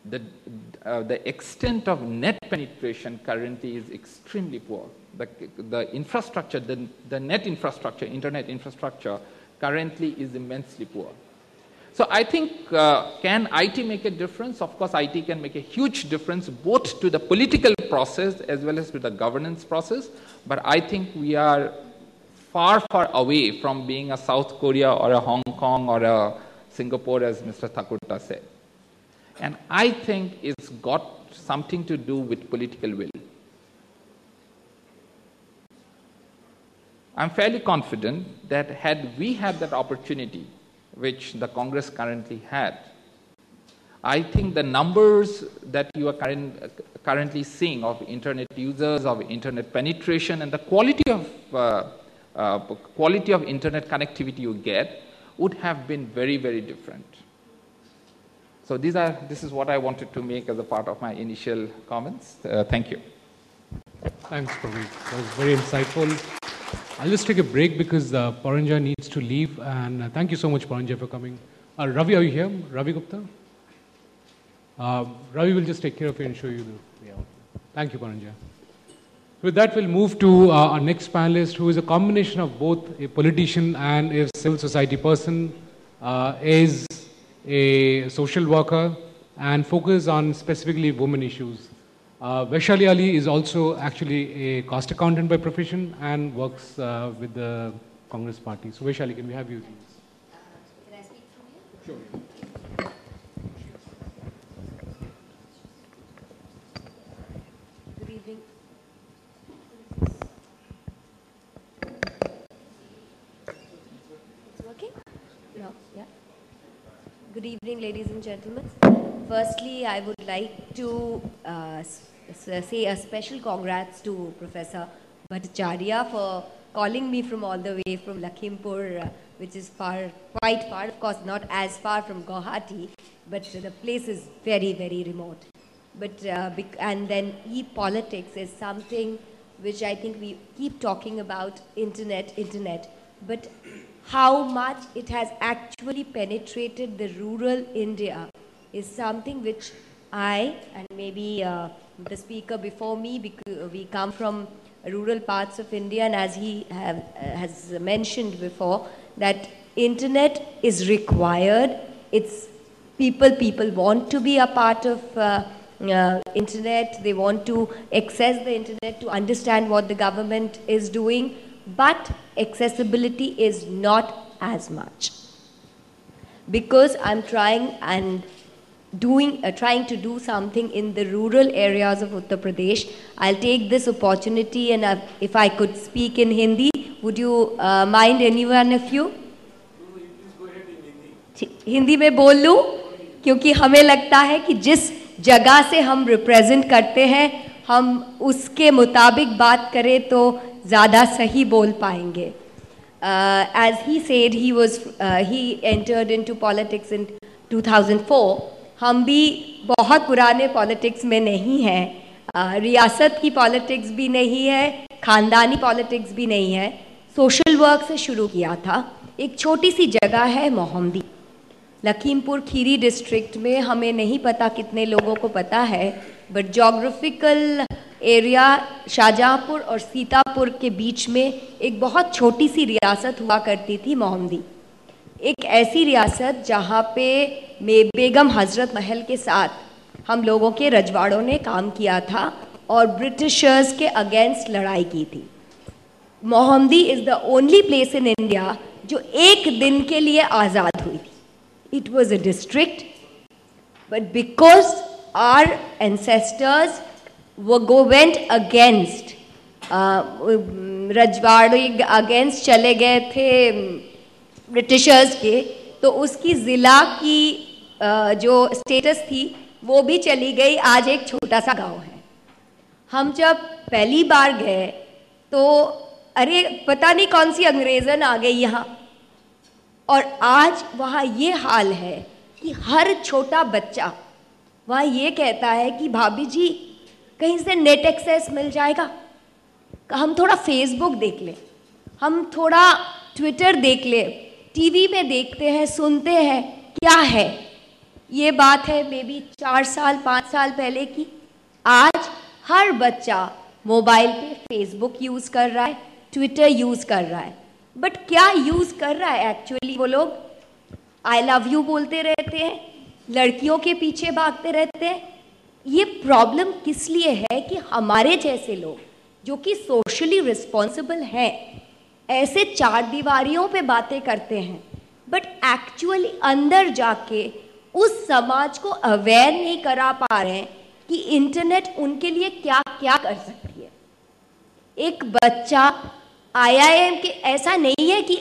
the extent of net penetration currently is extremely poor. The infrastructure, the net infrastructure, internet infrastructure, currently is immensely poor. So I think, can IT make a difference? Of course, IT can make a huge difference both to the political process as well as to the governance process. But I think we are far, far away from being a South Korea or a Hong Kong or a Singapore, as Mr. Thakurta said. And I think it's got something to do with political will. I'm fairly confident that had we had that opportunity, which the Congress currently had, I think the numbers that you are currently seeing of internet users, of internet penetration, and the quality of internet connectivity you get would have been very, very different. So this is what I wanted to make as a part of my initial comments. Thank you. Thanks, Praveen. That was very insightful. I'll just take a break because Paranja needs to leave. And thank you so much, Paranja, for coming. Ravi, are you here? Ravi Gupta? Ravi will just take care of you and show you the way out. Thank you, Paranja. With that, we'll move to our next panelist, who is a combination of both a politician and a civil society person, is a social worker, and focus on specifically women issues. Vaishali Ali is also actually a cost accountant by profession and works with the Congress party. So Vaishali, can we have you, please? Can I speak from here? Sure. Good evening. It's working? No, yeah. Good evening, ladies and gentlemen. Firstly, I would like to say a special congrats to Professor Bhattacharya for calling me from all the way from Lakhimpur, which is quite far, of course not as far from Guwahati, but the place is very, very remote. But and then ePolitics is something which I think we keep talking about internet, but how much it has actually penetrated the rural India is something which I, and maybe the speaker before me, because we come from rural parts of India, and as he has mentioned before, that internet is required. It's people want to be a part of internet. They want to access the internet to understand what the government is doing, but accessibility is not as much. Because I'm trying to do something in the rural areas of Uttar Pradesh, I'll take this opportunity, and if I could speak in Hindi, would you mind, anyone of you? Hindi में बोल लूं, क्योंकि हमें लगता है कि जिस जगह से हम रिप्रेजेंट करते हैं, हम उसके मुताबिक बात करें तो ज़्यादा सही बोल पाएंगे. As he said, he entered into politics in 2004. हम भी बहुत पुराने पॉलिटिक्स में नहीं हैं, रियासत की पॉलिटिक्स भी नहीं है, ख़ानदानी पॉलिटिक्स भी नहीं है. सोशल वर्क से शुरू किया था. एक छोटी सी जगह है मोहम्मदी, लखीमपुर खीरी डिस्ट्रिक्ट में. हमें नहीं पता कितने लोगों को पता है, बट जोग्राफिकल एरिया शाहजहाँपुर और सीतापुर के बीच में एक बहुत छोटी सी रियासत हुआ करती थी, मोहम्मदी. एक ऐसी रियासत जहाँ पे बेगम हजरत महल के साथ हम लोगों के रजवाड़ों ने काम किया था और ब्रिटिशर्स के अगेंस्ट लड़ाई की थी. Mohammadi is the only place in India जो एक दिन के लिए आज़ाद हुई थी. It was a district, but because our ancestors went against Rajwadi against चले गए थे ब्रिटिशर्स के, तो उसकी ज़िला की जो स्टेटस थी वो भी चली गई. आज एक छोटा सा गांव है. हम जब पहली बार गए तो अरे पता नहीं कौन सी अंग्रेज़न आ गई यहाँ, और आज वहाँ ये हाल है कि हर छोटा बच्चा वहाँ ये कहता है कि भाभी जी कहीं से नेट एक्सेस मिल जाएगा, हम थोड़ा फेसबुक देख लें, हम थोड़ा ट्विटर देख लें, टीवी में देखते हैं, सुनते हैं क्या है. ये बात है मे बी 4 साल 5 साल पहले की. आज हर बच्चा मोबाइल पे फेसबुक यूज़ कर रहा है, ट्विटर यूज़ कर रहा है, बट क्या यूज़ कर रहा है एक्चुअली? वो लोग आई लव यू बोलते रहते हैं, लड़कियों के पीछे भागते रहते हैं. ये प्रॉब्लम किस लिए है कि हमारे जैसे लोग जो कि सोशली रिस्पॉन्सिबल हैं, ऐसे चार दीवारियों पे बातें करते हैं, बट एक्चुअली अंदर जाके उस समाज को अवेयर नहीं करा पा रहे हैं कि इंटरनेट उनके लिए क्या क्या कर सकती है. एक बच्चा IIM के, ऐसा नहीं है कि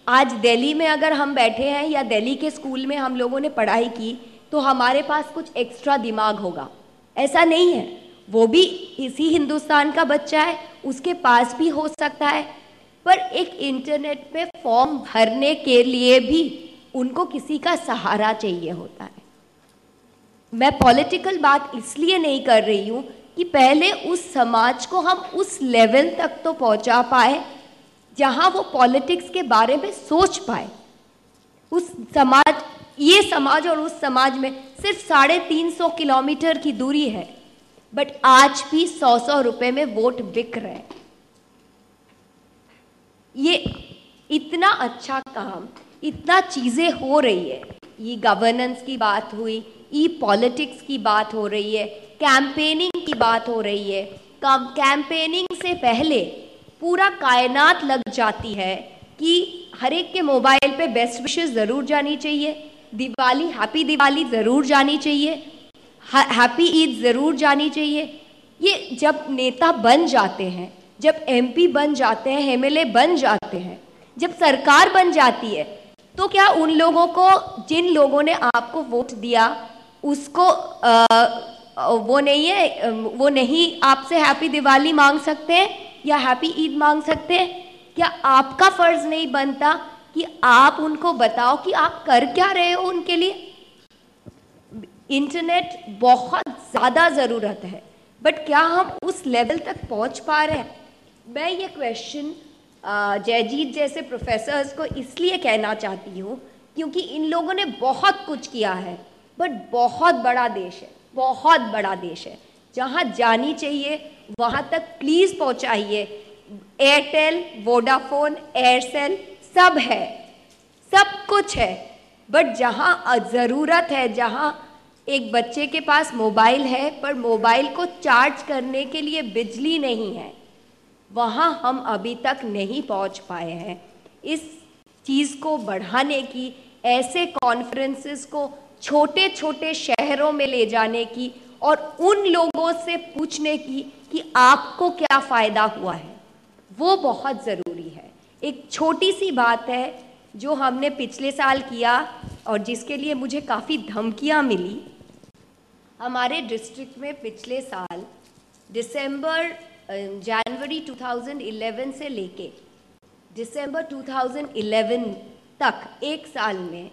आज दिल्ली में अगर हम बैठे हैं या दिल्ली के स्कूल में हम लोगों ने पढ़ाई की तो हमारे पास कुछ एक्स्ट्रा दिमाग होगा, ऐसा नहीं है. वो भी इसी हिंदुस्तान का बच्चा है, उसके पास भी हो सकता है, पर एक इंटरनेट पे फॉर्म भरने के लिए भी उनको किसी का सहारा चाहिए होता है. मैं पॉलिटिकल बात इसलिए नहीं कर रही हूँ कि पहले उस समाज को हम उस लेवल तक तो पहुँचा पाए जहाँ वो पॉलिटिक्स के बारे में सोच पाए. उस समाज, ये समाज और उस समाज में सिर्फ 350 किलोमीटर की दूरी है, बट आज भी 100 रुपए में वोट बिक रहे हैं. ये इतना अच्छा काम, इतना चीज़ें हो रही है. ये गवर्नेंस की बात हुई, ePolitics की बात हो रही है, कैंपेनिंग की बात हो रही है. कैंपेनिंग से पहले पूरा कायनात लग जाती है कि हर एक के मोबाइल पे बेस्ट विशेस ज़रूर जानी चाहिए, दिवाली, हैप्पी दिवाली ज़रूर जानी चाहिए, हैप्पी ईद ज़रूर जानी चाहिए. ये जब नेता बन जाते हैं, जब MP बन जाते हैं, MLA बन जाते हैं, जब सरकार बन जाती है, तो क्या उन लोगों को, जिन लोगों ने आपको वोट दिया, उसको वो नहीं आपसे हैप्पी दिवाली मांग सकते हैं या हैप्पी ईद मांग सकते हैं? क्या आपका फ़र्ज़ नहीं बनता कि आप उनको बताओ कि आप कर क्या रहे हो उनके लिए? इंटरनेट बहुत ज़्यादा ज़रूरत है, बट क्या हम उस लेवल तक पहुंच पा रहे हैं? मैं ये क्वेश्चन जयजीत जैसे प्रोफेसर्स को इसलिए कहना चाहती हूँ क्योंकि इन लोगों ने बहुत कुछ किया है, बट बहुत बड़ा देश है, बहुत बड़ा देश है, जहाँ जानी चाहिए वहाँ तक प्लीज़ पहुँचाइए। एयरटेल, वोडाफोन, एयरसेल सब है, सब कुछ है, बट जहाँ ज़रूरत है, जहाँ एक बच्चे के पास मोबाइल है पर मोबाइल को चार्ज करने के लिए बिजली नहीं है, वहाँ हम अभी तक नहीं पहुँच पाए हैं। इस चीज़ को बढ़ाने की, ऐसे कॉन्फ्रेंसेस को छोटे छोटे शहरों में ले जाने की और उन लोगों से पूछने की कि आपको क्या फ़ायदा हुआ है, वो बहुत ज़रूरी है। एक छोटी सी बात है जो हमने पिछले साल किया और जिसके लिए मुझे काफ़ी धमकियाँ मिली। हमारे डिस्ट्रिक्ट में पिछले साल जनवरी 2011 से लेके दिसंबर 2011 तक एक साल में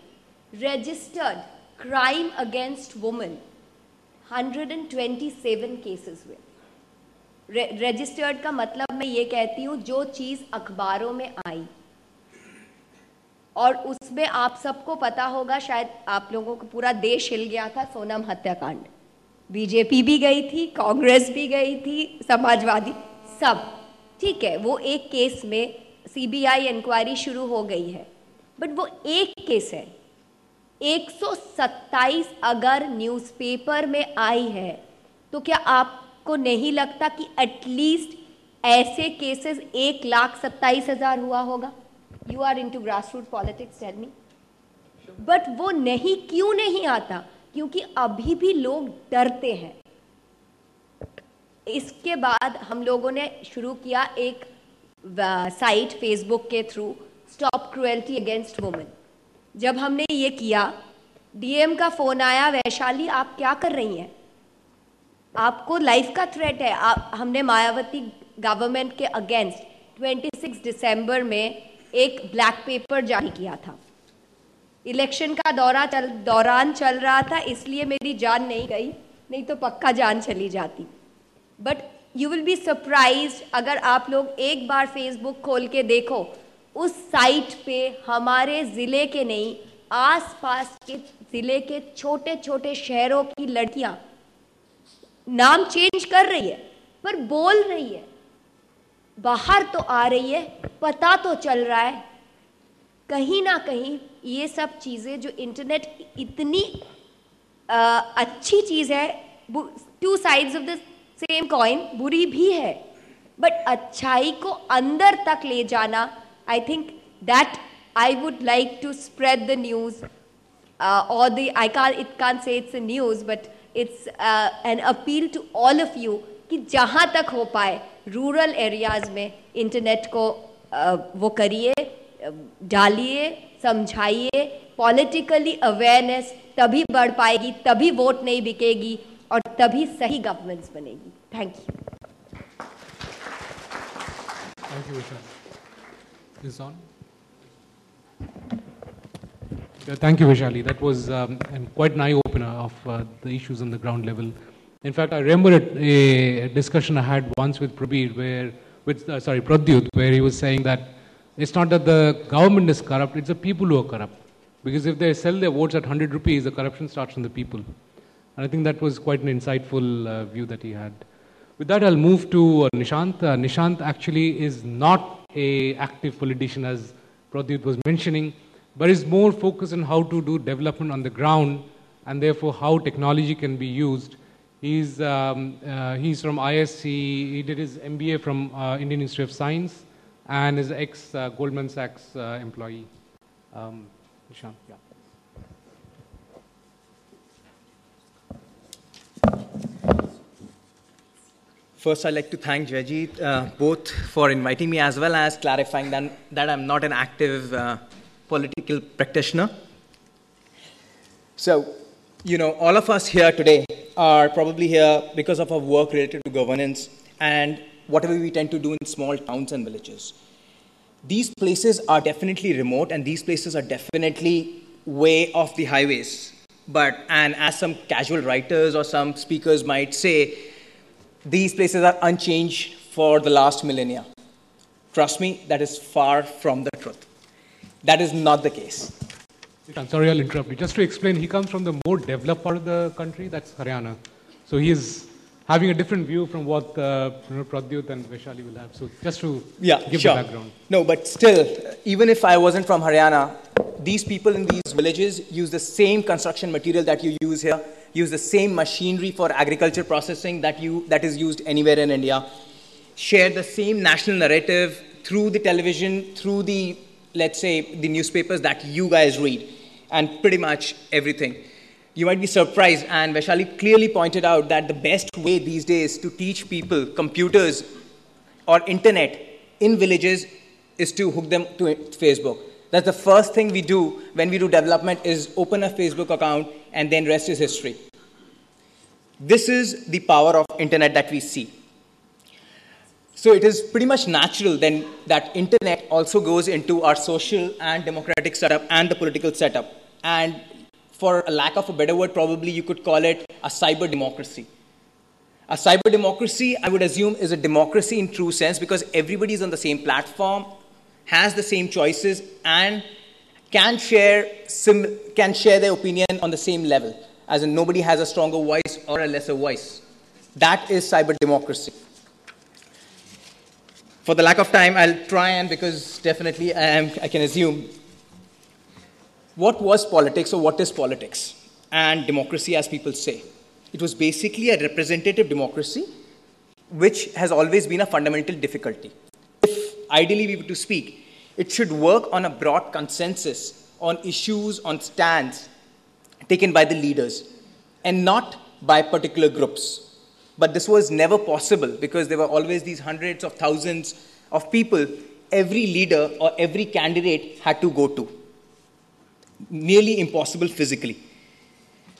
registered crime against women 127 cases हुए। रजिस्टर्ड का मतलब मैं ये कहती हूँ जो चीज़ अखबारों में आई, और उसमें आप सबको पता होगा, शायद आप लोगों को पूरा देश हिल गया था, सोनम हत्याकांड। बीजेपी भी गई थी, कांग्रेस भी गई थी, समाजवादी, सब ठीक है। वो एक केस में सीबीआई इंक्वायरी शुरू हो गई है, बट वो एक केस है। 127 अगर न्यूज़पेपर में आई है तो क्या आपको नहीं लगता कि एटलीस्ट ऐसे केसेस 1,27,000 हुआ होगा? You are into grassroot politics, tell me. But वो नहीं, क्यों नहीं आता? क्योंकि अभी भी लोग डरते हैं। इसके बाद हम लोगों ने शुरू किया एक साइट फेसबुक के through, stop cruelty against women. जब हमने ये किया, डीएम का फोन आया, वैशाली आप क्या कर रही हैं, आपको लाइफ का थ्रेट है। हमने मायावती गवर्नमेंट के अगेंस्ट 26 दिसंबर में एक ब्लैक पेपर जारी किया था। इलेक्शन का दौरान चल रहा था, इसलिए मेरी जान नहीं गई, नहीं तो पक्का जान चली जाती। But you will be surprised अगर आप लोग एक बार फेसबुक खोल के देखो, उस साइट पे हमारे ज़िले के नहीं, आसपास के ज़िले के छोटे छोटे शहरों की लड़कियां नाम चेंज कर रही है पर बोल रही है, बाहर तो आ रही है, पता तो चल रहा है। कहीं ना कहीं ये सब चीज़ें, जो इंटरनेट इतनी अच्छी चीज़ है, two sides of the same coin, बुरी भी है, बट अच्छाई को अंदर तक ले जाना, I think that I would like to spread the news or it can't say it's a news, but it's an appeal to all of you कि जहाँ तक हो पाए रूरल एरियाज़ में इंटरनेट को वो करिए, डालिए, समझाइए। पॉलिटिकली अवेयरनेस तभी बढ़ पाएगी, तभी वोट नहीं बिकेगी और तभी सही गवर्नेंस बनेगी। Thank you. Thank you, Vishal. Is on? Yeah, thank you, Vishali. That was quite an eye-opener of the issues on the ground level. In fact, I remember a discussion I had once with Pradyut, where he was saying that it's not that the government is corrupt, it's the people who are corrupt. Because if they sell their votes at 100 rupees, the corruption starts from the people. And I think that was quite an insightful view that he had. With that, I'll move to Nishant. Nishant actually is not an active politician, as Pradyut was mentioning, but is more focused on how to do development on the ground and therefore how technology can be used. He's from ISC, he did his MBA from Indian Institute of Science and is ex-Goldman Sachs employee. Nishant, yeah. First, I'd like to thank Jayjeet both for inviting me as well as clarifying that I'm not an active political practitioner. So, all of us here today are probably here because of our work related to governance and whatever we tend to do in small towns and villages. These places are definitely remote and these places are definitely way off the highways. And as some casual writers or some speakers might say, these places are unchanged for the last millennia. Trust me, that is far from the truth. That is not the case. I'm sorry, I'll interrupt you. Just to explain, he comes from the more developed part of the country, that's Haryana. So he is having a different view from what Pradyut and Vaishali will have. So just to give the background. No, but still, even if I wasn't from Haryana, these people in these villages use the same construction material that you use here, use the same machinery for agriculture processing that is used anywhere in India, share the same national narrative through the television, through the, let's say, the newspapers that you guys read, and pretty much everything. You might be surprised, and Vaishali clearly pointed out that the best way these days to teach people computers or internet in villages is to hook them to Facebook. That's the first thing we do when we do development, is open a Facebook account, and then rest is history. This is the power of internet that we see. So it is pretty much natural then that internet also goes into our social and democratic setup and the political setup. And for a lack of a better word, probably you could call it a cyber democracy. A cyber democracy, I would assume, is a democracy in true sense, because everybody is on the same platform, has the same choices, and can share their opinion on the same level, as in nobody has a stronger voice or a lesser voice. That is cyber democracy. For the lack of time, I'll try and, because definitely I can assume, what was politics, or what is politics and democracy, as people say? It was basically a representative democracy, which has always been a fundamental difficulty. If ideally we were to speak, it should work on a broad consensus on issues, on stands taken by the leaders, and not by particular groups. But this was never possible, because there were always these hundreds of thousands of people every leader or every candidate had to go to. Nearly impossible physically.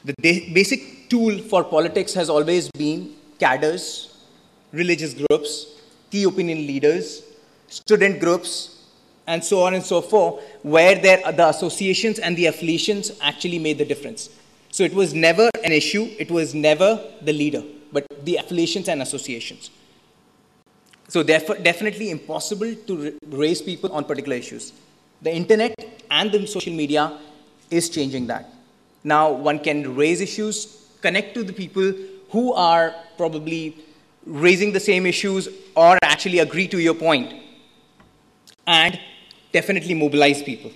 The basic tool for politics has always been cadres, religious groups, key opinion leaders, student groups, and so on and so forth, where the associations and the affiliations actually made the difference. So it was never an issue, it was never the leader, but the affiliations and associations. So therefore, definitely impossible to raise people on particular issues. The internet and the social media is changing that. Now one can raise issues, connect to the people who are probably raising the same issues or actually agree to your point, and definitely mobilize people.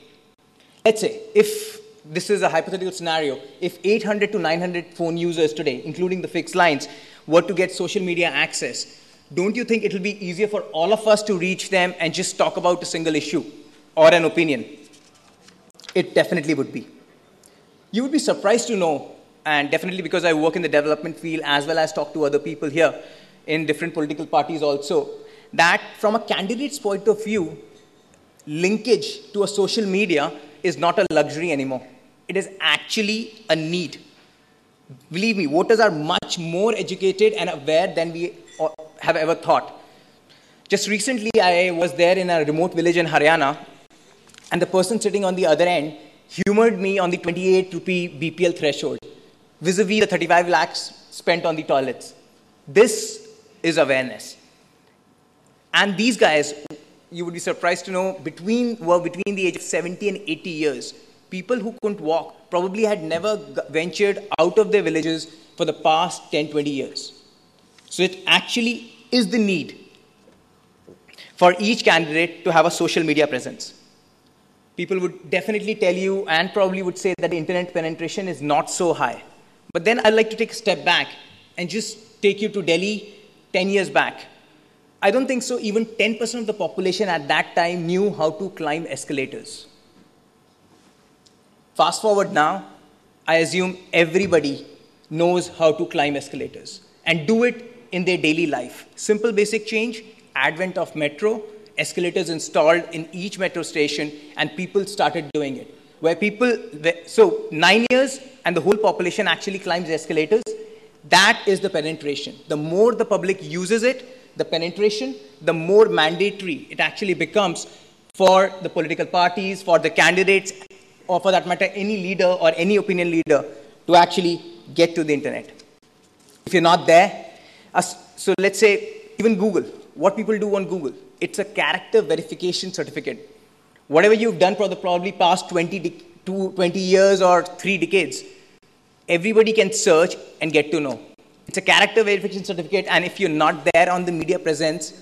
Let's say, if this is a hypothetical scenario, if 800 to 900 phone users today, including the fixed lines, were to get social media access, don't you think it will be easier for all of us to reach them and just talk about a single issue or an opinion? It definitely would be. You would be surprised to know, and definitely because I work in the development field as well as talk to other people here in different political parties also, that from a candidate's point of view, linkage to a social media is not a luxury anymore. It is actually a need. Believe me, voters are much more educated and aware than we have ever thought. Just recently, I was there in a remote village in Haryana, and the person sitting on the other end humored me on the 28 rupee BPL threshold, vis-a-vis the 35 lakhs spent on the toilets. This is awareness. And these guys, you would be surprised to know, were between the age of 70 and 80 years. People who couldn't walk, probably had never ventured out of their villages for the past 10, 20 years. So it actually is the need for each candidate to have a social media presence. People would definitely tell you, and probably would say, that the internet penetration is not so high. But then I'd like to take a step back and just take you to Delhi 10 years back. I don't think so even 10% of the population at that time knew how to climb escalators. Fast forward now, I assume everybody knows how to climb escalators and do it in their daily life. Simple basic change, advent of metro, escalators installed in each metro station, and people started doing it. So 9 years and the whole population actually climbs escalators. That is the penetration. The more the public uses it, the penetration, the more mandatory it actually becomes for the political parties, for the candidates, or for that matter, any leader or any opinion leader to actually get to the internet. If you're not there, so let's say even Google, what people do on Google. it's a character verification certificate. Whatever you've done for the probably past 20 years or 3 decades, everybody can search and get to know. It's a character verification certificate, and if you're not there on the media presence,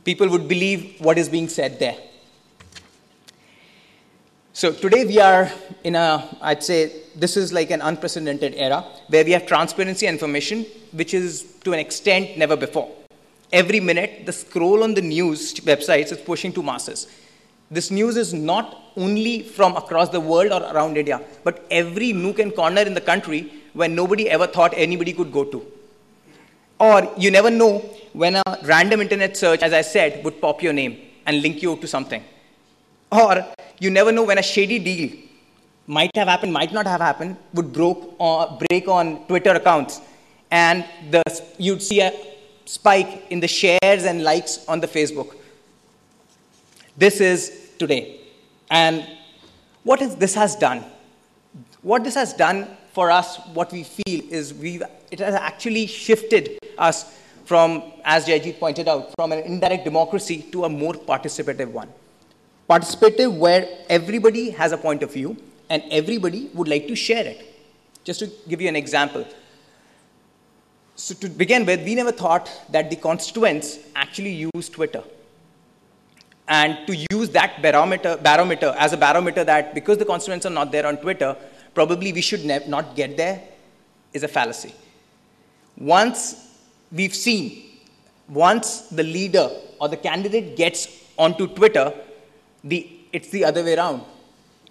people would believe what is being said there. So today we are in I'd say this is like an unprecedented era where we have transparency and information, which is to an extent never before. Every minute, the scroll on the news websites is pushing to masses. This news is not only from across the world or around India, but every nook and corner in the country where nobody ever thought anybody could go to. Or you never know when a random internet search, as I said, would pop your name and link you to something. Or you never know when a shady deal might have happened, might not have happened, would break on Twitter accounts, and you'd see a spike in the shares and likes on the Facebook. This is today. And what this has done? What this has done for us, what we feel is it has actually shifted us from, as Jayajit pointed out, from an indirect democracy to a more participative one. Participative where everybody has a point of view and everybody would like to share it. Just to give you an example. So to begin with, we never thought that the constituents actually use Twitter. And to use that barometer as a barometer that because the constituents are not there on Twitter, probably we should not get there, is a fallacy. Once the leader or the candidate gets onto Twitter, it's the other way around.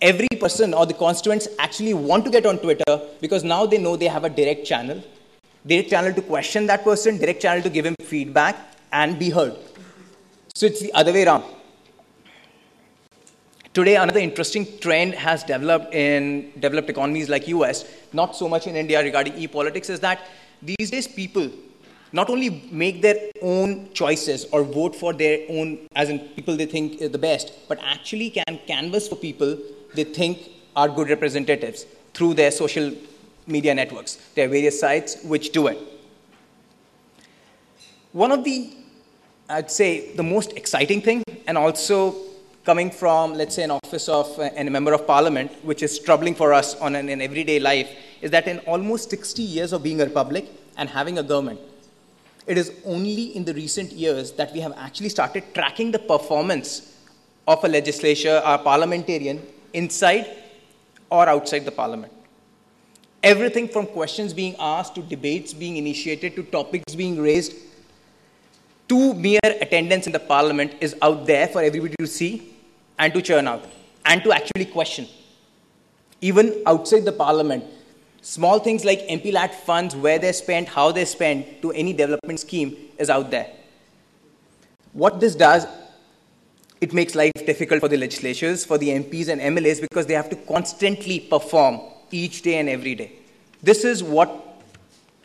Every person or the constituents actually want to get on Twitter because now they know they have a direct channel to question that person, direct channel to give him feedback and be heard. So it's the other way around. Today, another interesting trend has developed in developed economies like US, not so much in India regarding ePolitics, is that these days people not only make their own choices or vote for their own, as in people they think is the best, but actually can canvass for people they think are good representatives through their social media networks. There are various sites which do it. One of the, I'd say, the most exciting thing, and also coming from, let's say, an office of a member of parliament, which is troubling for us on an everyday life, is that in almost 60 years of being a republic and having a government, it is only in the recent years that we have actually started tracking the performance of a legislature, a parliamentarian, inside or outside the parliament. Everything from questions being asked, to debates being initiated, to topics being raised, to mere attendance in the parliament is out there for everybody to see and to churn out and to actually question. Even outside the parliament, small things like MP-LAT funds, where they're spent, how they're spent, to any development scheme is out there. What this does, it makes life difficult for the legislatures, for the MPs and MLAs, because they have to constantly perform each day and every day. This is what,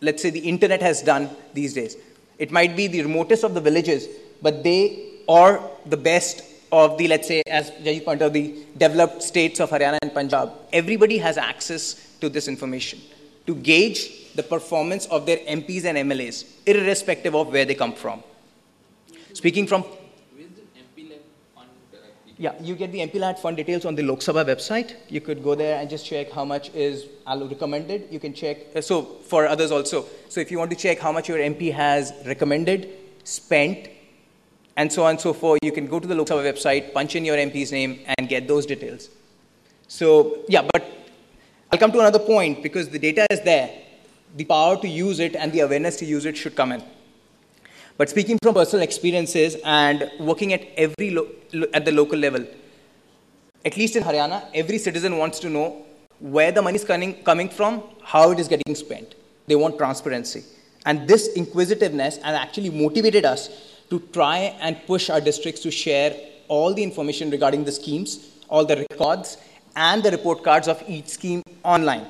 let's say, the internet has done these days. It might be the remotest of the villages, but they are the best of the, let's say, as Jayajit pointed out, the developed states of Haryana and Punjab. Everybody has access to this information to gauge the performance of their MPs and MLAs, irrespective of where they come from. Speaking from... Yeah, you get the MP-LAT fund details on the Lok Sabha website. You could go there and just check how much is recommended. You can check, so for others also. So if you want to check how much your MP has recommended, spent, and so on and so forth, you can go to the Lok Sabha website, punch in your MP's name, and get those details. So, yeah, but I'll come to another point, because the data is there. The power to use it and the awareness to use it should come in. But speaking from personal experiences and working at at the local level, at least in Haryana, every citizen wants to know where the money is coming from, how it is getting spent. They want transparency. And this inquisitiveness has actually motivated us to try and push our districts to share all the information regarding the schemes, all the records, and the report cards of each scheme online.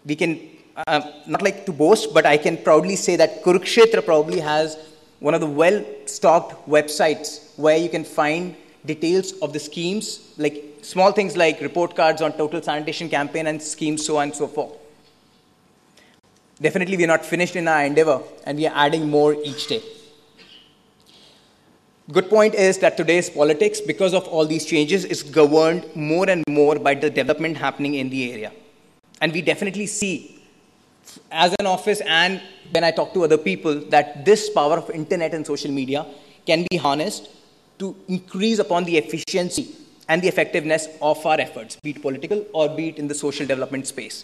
We can, not like to boast, but I can proudly say that Kurukshetra probably has one of the well-stocked websites where you can find details of the schemes, like small things like report cards on total sanitation campaign and schemes, so on and so forth. Definitely, we are not finished in our endeavor, and we are adding more each day. Good point is that today's politics, because of all these changes, is governed more and more by the development happening in the area. And we definitely see, as an office and when I talk to other people, that this power of internet and social media can be harnessed to increase upon the efficiency and the effectiveness of our efforts, be it political or be it in the social development space.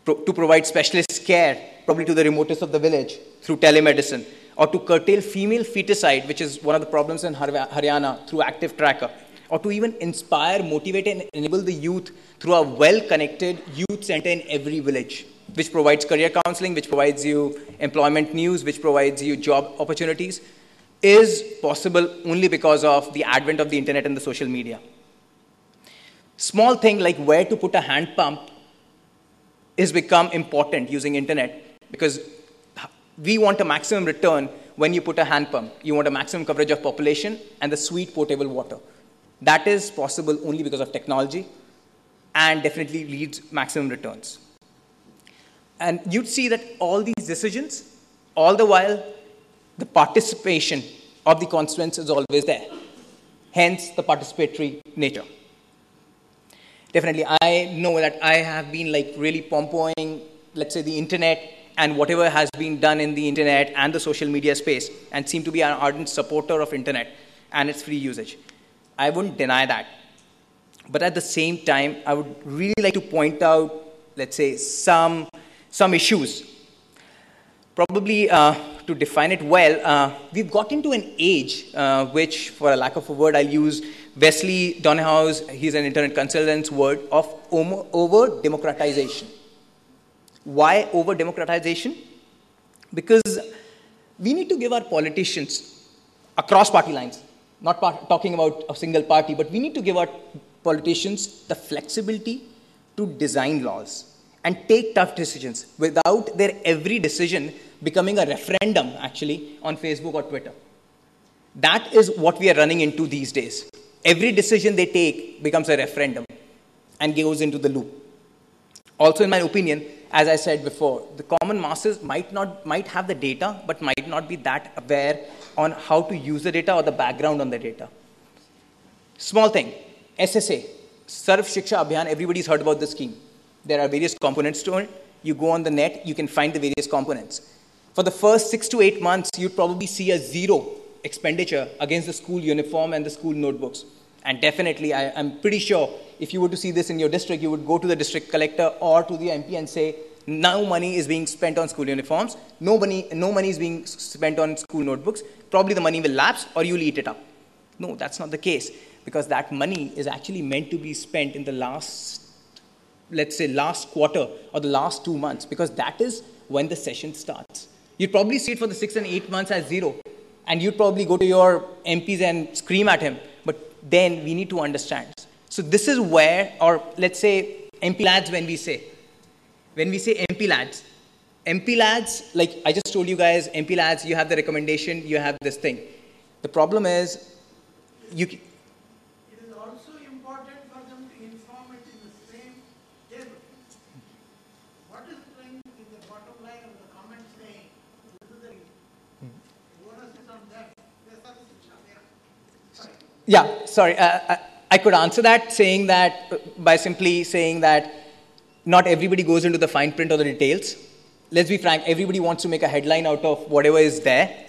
To provide specialist care, probably to the remotest of the village, through telemedicine, or to curtail female feticide, which is one of the problems in Haryana, through active tracker, or to even inspire, motivate, and enable the youth through a well-connected youth center in every village, which provides career counseling, which provides you employment news, which provides you job opportunities, is possible only because of the advent of the internet and the social media. Small thing like where to put a hand pump is become important using internet, because we want a maximum return when you put a hand pump. You want a maximum coverage of population and the sweet potable water. That is possible only because of technology and definitely leads maximum returns. And you'd see that all these decisions, all the while, the participation of the constituents is always there. Hence, the participatory nature. Definitely, I know that I have been like really pompoing, let's say, the internet and whatever has been done in the internet and the social media space, and seem to be an ardent supporter of internet and its free usage. I wouldn't deny that. But at the same time, I would really like to point out, let's say, some issues. Probably to define it well, we've got into an age which, for a lack of a word, I'll use Wesley Donehau's, he's an internet consultant's word, of over-democratization. Why over-democratization? Because we need to give our politicians, across party lines, not talking about a single party, but we need to give our politicians the flexibility to design laws and take tough decisions without their every decision becoming a referendum, actually, on Facebook or Twitter. That is what we are running into these days. Every decision they take becomes a referendum and goes into the loop. Also, in my opinion, as I said before, the common masses might have the data, but might not be that aware on how to use the data or the background on the data. Small thing, SSA, Sarv Shiksha Abhiyan, everybody's heard about the scheme. There are various components to it. You go on the net, you can find the various components. For the first 6 to 8 months, you'd probably see a zero expenditure against the school uniform and the school notebooks. And definitely, I'm pretty sure, if you were to see this in your district, you would go to the district collector or to the MP and say, no money is being spent on school uniforms, no money is being spent on school notebooks, probably the money will lapse or you'll eat it up. No, that's not the case, because that money is actually meant to be spent in the last, let's say, last quarter or the last 2 months, because that is when the session starts. You'd probably see it for the 6 and 8 months as zero, and you'd probably go to your MPs and scream at him, but then we need to understand. So this is where, or let's say MP lads, when we say MP lads, like I just told you guys, MP lads, you have the recommendation, you have this thing. The problem is, It is also important for them to inform it in the same table. What is going in the bottom line of the comment saying, this is the bonus is on them. Yeah, sorry. I could answer that saying that by simply saying that not everybody goes into the fine print or the details. Let's be frank, everybody wants to make a headline out of whatever is there.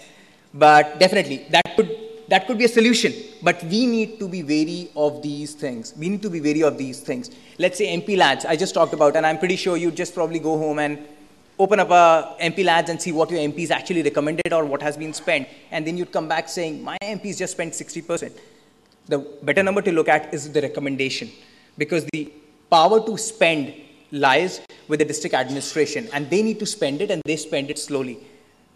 But definitely, that could be a solution. But we need to be wary of these things. Let's say MP lads, I just talked about, and I'm pretty sure you'd just probably go home and open up a MP lads and see what your MPs actually recommended or what has been spent. And then you'd come back saying, my MPs just spent 60%. The better number to look at is the recommendation, because the power to spend lies with the district administration, and they need to spend it, and they spend it slowly.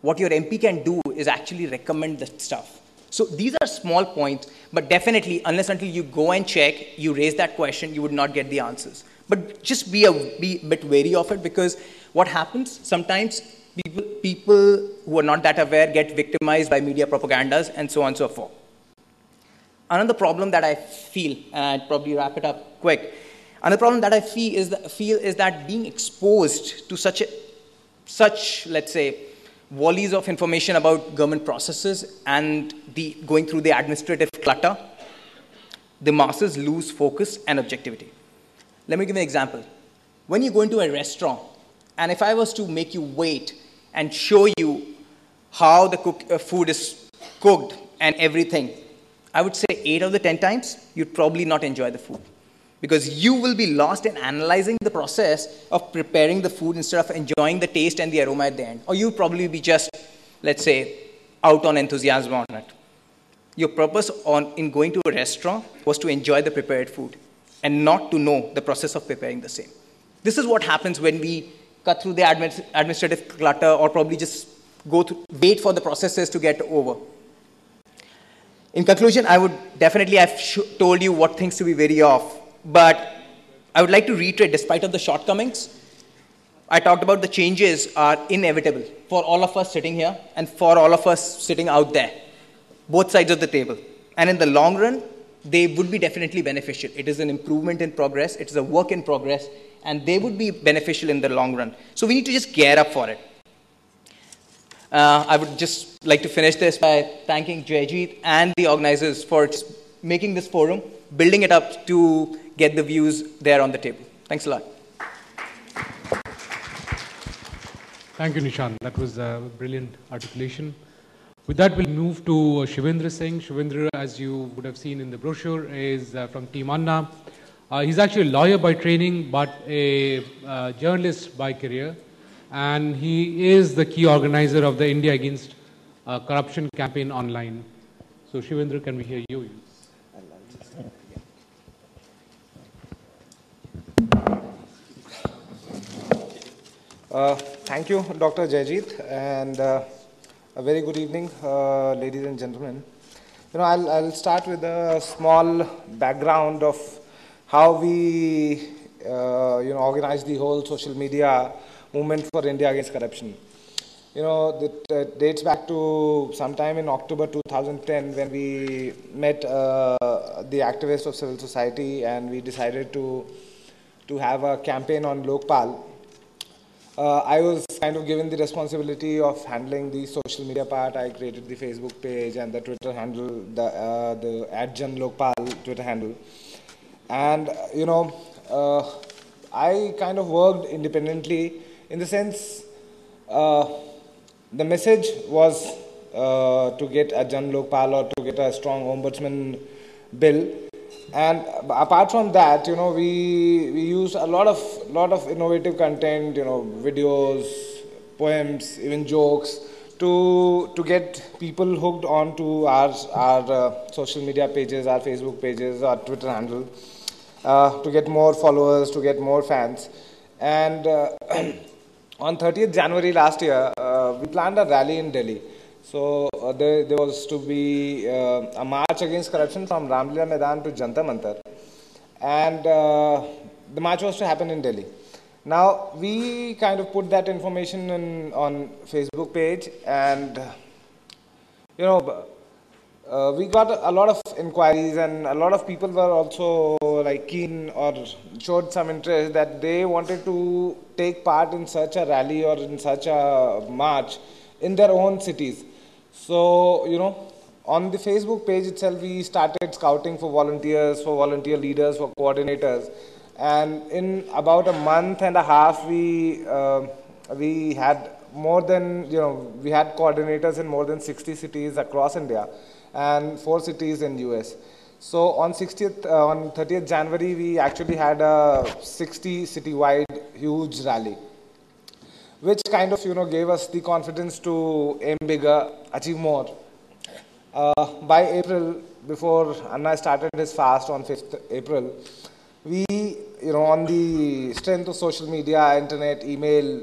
What your MP can do is actually recommend the stuff. So these are small points, but definitely, unless until you go and check, you raise that question, you would not get the answers. But just be a bit wary of it, because what happens, sometimes people who are not that aware get victimized by media propagandas and so on and so forth. Another problem that I feel, and I'd probably wrap it up quick, another problem that I feel is that being exposed to such, let's say, volleys of information about government processes and going through the administrative clutter, the masses lose focus and objectivity. Let me give you an example. When you go into a restaurant, and if I was to make you wait and show you how the food is cooked and everything, I would say 8 of the 10 times, you'd probably not enjoy the food. Because you will be lost in analyzing the process of preparing the food instead of enjoying the taste and the aroma at the end. Or you'll probably be just, let's say, out on enthusiasm on it. Your purpose in going to a restaurant was to enjoy the prepared food and not to know the process of preparing the same. This is what happens when we cut through the administrative clutter or probably just wait for the processes to get over. In conclusion, I would definitely have told you what things to be wary of. But I would like to reiterate, despite of the shortcomings, I talked about the changes are inevitable for all of us sitting here and for all of us sitting out there, both sides of the table. And in the long run, they would be definitely beneficial. It is an improvement in progress. It is a work in progress. And they would be beneficial in the long run. So we need to just gear up for it. I would just like to finish this by thanking Jayjeet and the organizers for making this forum, building it up to get the views there on the table. Thanks a lot. Thank you, Nishant. That was a brilliant articulation. With that, we'll move to Shivendra Singh. Shivendra, as you would have seen in the brochure, is from Team Anna. He's actually a lawyer by training, but a journalist by career. And he is the key organizer of the India Against Corruption campaign online. So, Shivendra, can we hear you? Thank you, Dr. Jayjeet, and a very good evening, ladies and gentlemen. I'll start with a small background of how we, organized the whole social media movement for India Against Corruption. It dates back to sometime in October 2010 when we met the activists of civil society and we decided to have a campaign on Lokpal. I was kind of given the responsibility of handling the social media part. I created the Facebook page and the Twitter handle, the @JanLokpal Twitter handle. And, I kind of worked independently in the sense the message was to get a Jan Lokpal or to get a strong ombudsman bill. And apart from that, we used a lot of innovative content, videos, poems, even jokes, to get people hooked onto our social media pages, our Facebook pages, our Twitter handle, to get more followers, to get more fans. And on 30th January last year, we planned a rally in Delhi. So there was to be a march against corruption from Ramlila Maidan to Jantar Mantar. And the march was to happen in Delhi. Now, we kind of put that information on Facebook page and, we got a lot of inquiries and a lot of people were also keen or showed some interest that they wanted to take part in such a rally or in such a march in their own cities. So, on the Facebook page itself, we started scouting for volunteers, for volunteer leaders, for coordinators. And in about a month and a half, we had more than, we had coordinators in more than 60 cities across India and 4 cities in US. So on 30th January, we actually had a 60 citywide huge rally, which kind of, gave us the confidence to aim bigger, achieve more. By April, before Anna started his fast on 5th April, we, on the strength of social media, internet, email,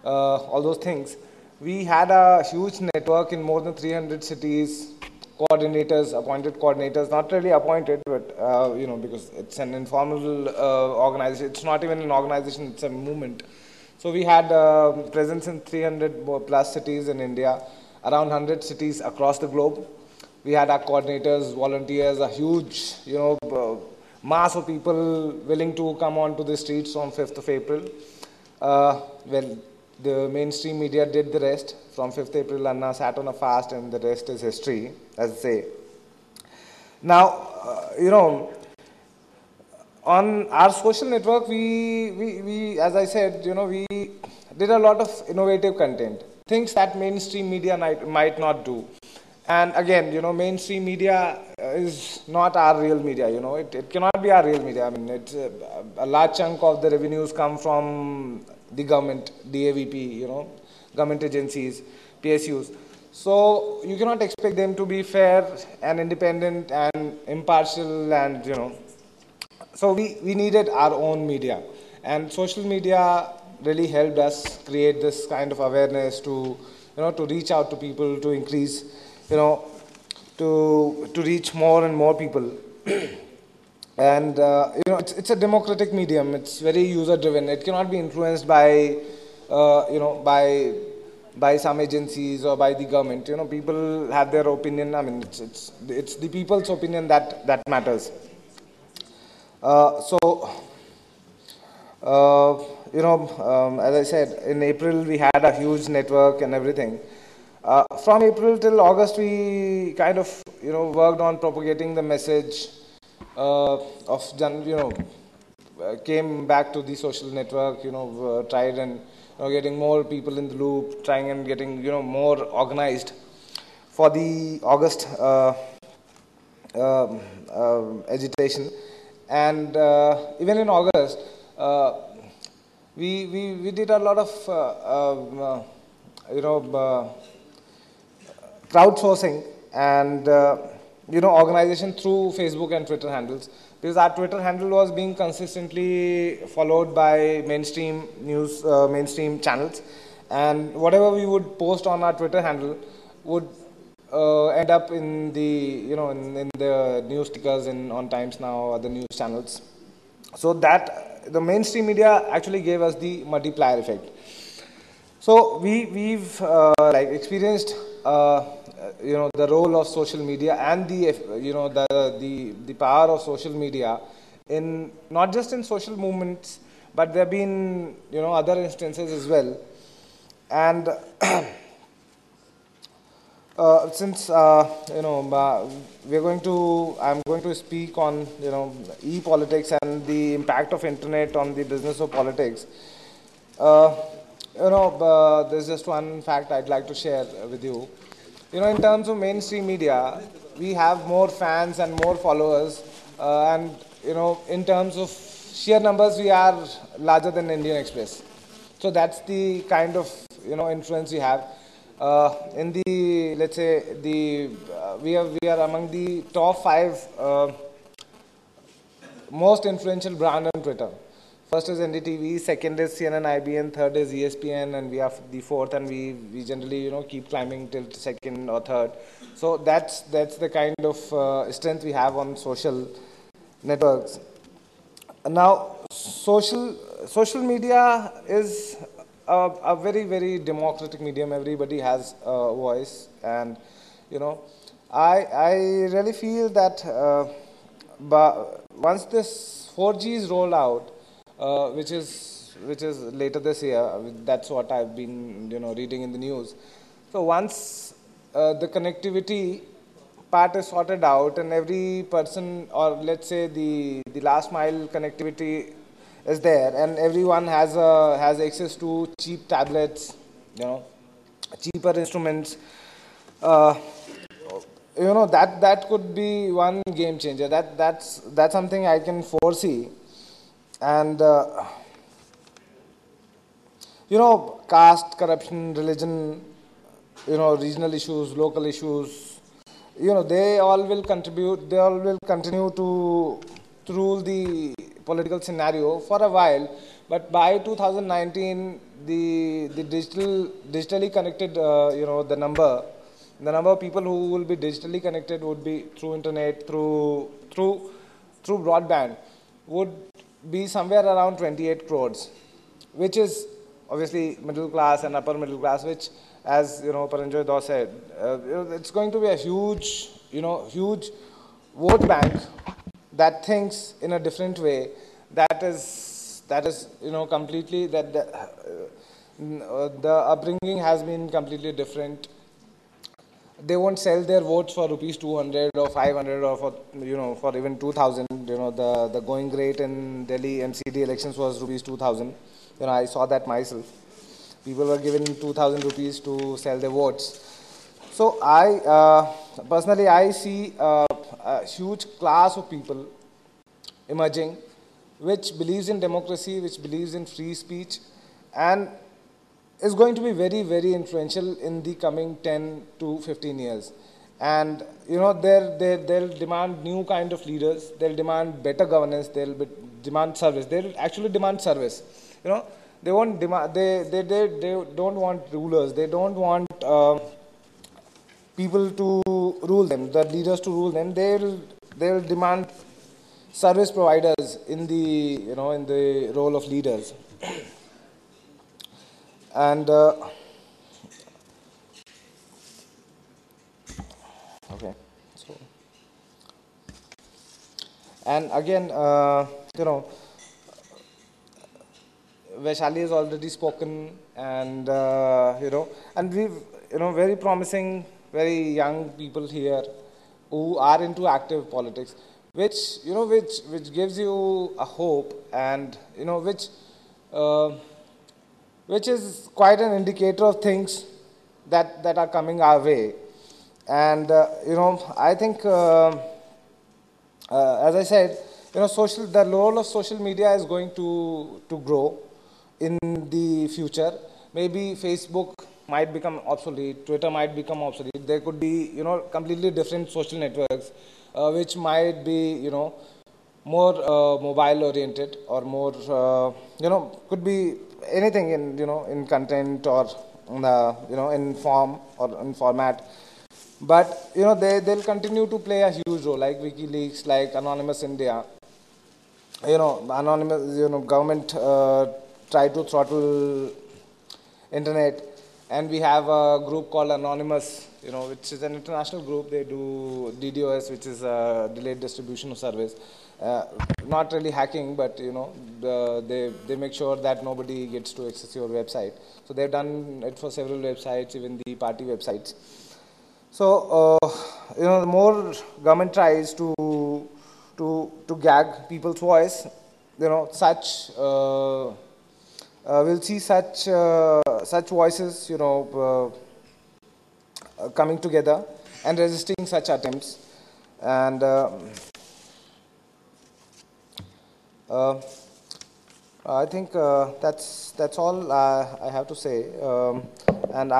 all those things, we had a huge network in more than 300 cities, coordinators, appointed coordinators, not really appointed, but, because it's an informal organization. It's not even an organization, it's a movement. So we had presence in 300 plus cities in India, around 100 cities across the globe. We had our coordinators, volunteers, a huge, mass of people willing to come onto the streets on 5th of April. Well, the mainstream media did the rest. From 5th April, Anna sat on a fast, and the rest is history, as I say. Now, on our social network, we, as I said, we did a lot of innovative content, things that mainstream media might not do. And again, mainstream media is not our real media. It cannot be our real media. I mean, it's a large chunk of the revenues come from the government, DAVP, government agencies, PSUs. So you cannot expect them to be fair and independent and impartial, and so we needed our own media, and social media really helped us create this kind of awareness to to reach out to people, to increase, to reach more and more people. And it's a democratic medium. It's very user driven. It cannot be influenced by by some agencies or by the government. People have their opinion. I mean, it's the people's opinion that matters. As I said, in April we had a huge network and everything. From April till August, we kind of worked on propagating the message came back to the social network. Tried and getting more people in the loop, trying and getting more organized for the August agitation. And even in August, we did a lot of crowdsourcing and organization through Facebook and Twitter handles, because our Twitter handle was being consistently followed by mainstream news, mainstream channels, and whatever we would post on our Twitter handle would end up in the in the news tickers in on Times Now or the news channels. So that the mainstream media actually gave us the multiplier effect. So we've experienced the role of social media and the power of social media in not just in social movements, but there have been other instances as well. And since I'm going to speak on ePolitics and the impact of internet on the business of politics. There's just one fact I'd like to share with you. In terms of mainstream media, we have more fans and more followers, and in terms of sheer numbers, we are larger than Indian Express. So that's the kind of influence we have. In the, let's say, we are among the top 5 most influential brand on Twitter. First is NDTV, second is CNN, IBN, third is ESPN, and we are the fourth, and we generally keep climbing till second or third. So that's the kind of strength we have on social networks. Now, social media is a very, very democratic medium. Everybody has a voice, and I really feel that once this 4G is rolled out, which is later this year, that's what I've been reading in the news. So once the connectivity part is sorted out, and every person, or let's say the last mile connectivity is there, and everyone has access to cheap tablets, cheaper instruments. That could be one game changer. That's something I can foresee. And caste, corruption, religion, regional issues, local issues, they all will contribute. They all will continue to rule the political scenario for a while. But by 2019, the digitally connected, the number of people who will be digitally connected would be through internet, through broadband, would be somewhere around 28 crores, which is obviously middle class and upper middle class, which, as Paranjoy Daw said, it's going to be a huge vote bank that thinks in a different way. That is completely The upbringing has been completely different. They won't sell their votes for rupees 200 or 500 or for even 2000. The going rate in Delhi MCD elections was rupees 2000. I saw that myself. People were given 2000 rupees to sell their votes. So personally, I see a huge class of people emerging which believes in democracy, which believes in free speech, and is going to be very, very influential in the coming 10 to 15 years. And, they'll demand new kind of leaders, they'll demand better governance, demand service, they'll actually demand service. They won't demand, they don't want rulers, they don't want people to rule them, the leaders to rule them. They'll demand service providers in the role of leaders. And okay, so and again, Vaishali has already spoken, and and we've very promising, very young people here who are into active politics, which gives you a hope, and which is quite an indicator of things that are coming our way. And I think, as I said, the role of social media is going to grow in the future. Maybe Facebook might become obsolete, Twitter might become obsolete. There could be completely different social networks which might be more mobile oriented, or more could be anything in content, or in form or in format. But they'll continue to play a huge role, like WikiLeaks, like Anonymous India. Government tried to throttle internet, and we have a group called Anonymous, which is an international group. They do DDoS, which is a delayed distribution of service. Not really hacking, but they make sure that nobody gets to access your website. So they've done it for several websites, even the party websites. So the more government tries to gag people's voice, such we'll see such voices coming together and resisting such attempts. And I think that's all I have to say. And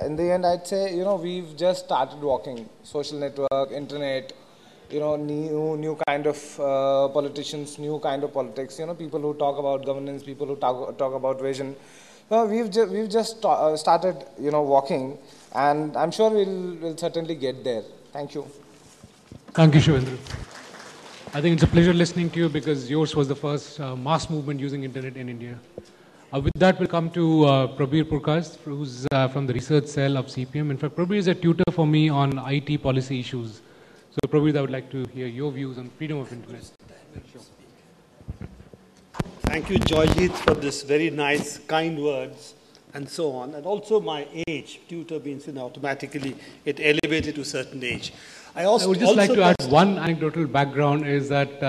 in the end, I'd say we've just started walking. Social network, internet, new kind of politicians, new kind of politics. People who talk about governance, people who talk about vision. We've just started walking, and I'm sure we'll certainly get there. Thank you. Thank you, Shivendra. I think it's a pleasure listening to you, because yours was the first mass movement using internet in India. With that, we'll come to Prabir Purkast, who's from the research cell of CPM. In fact, Prabir is a tutor for me on IT policy issues. So, Prabir, I would like to hear your views on freedom of internet. Sure. Thank you, Joyjit, for this very nice, kind words, and so on. And also my age, tutor means automatically it elevated to a certain age. I would just like to add one anecdotal background, is that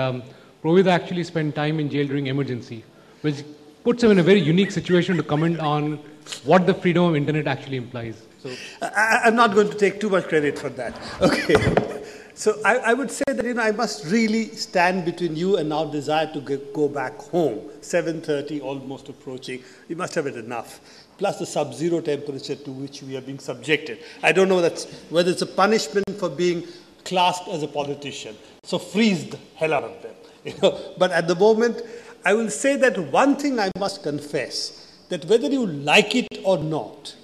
Provida actually spent time in jail during emergency, which puts him in a very unique situation to comment on what the freedom of internet actually implies. So I'm not going to take too much credit for that. Okay. So I would say that I must really stand between you and our desire to go back home. 7:30 almost approaching. We must have it enough. Plus the sub-zero temperature to which we are being subjected. I don't know whether it's a punishment for being classed as a politician. So freeze the hell out of them. But at the moment, I will say that one thing I must confess, that whether you like it or not,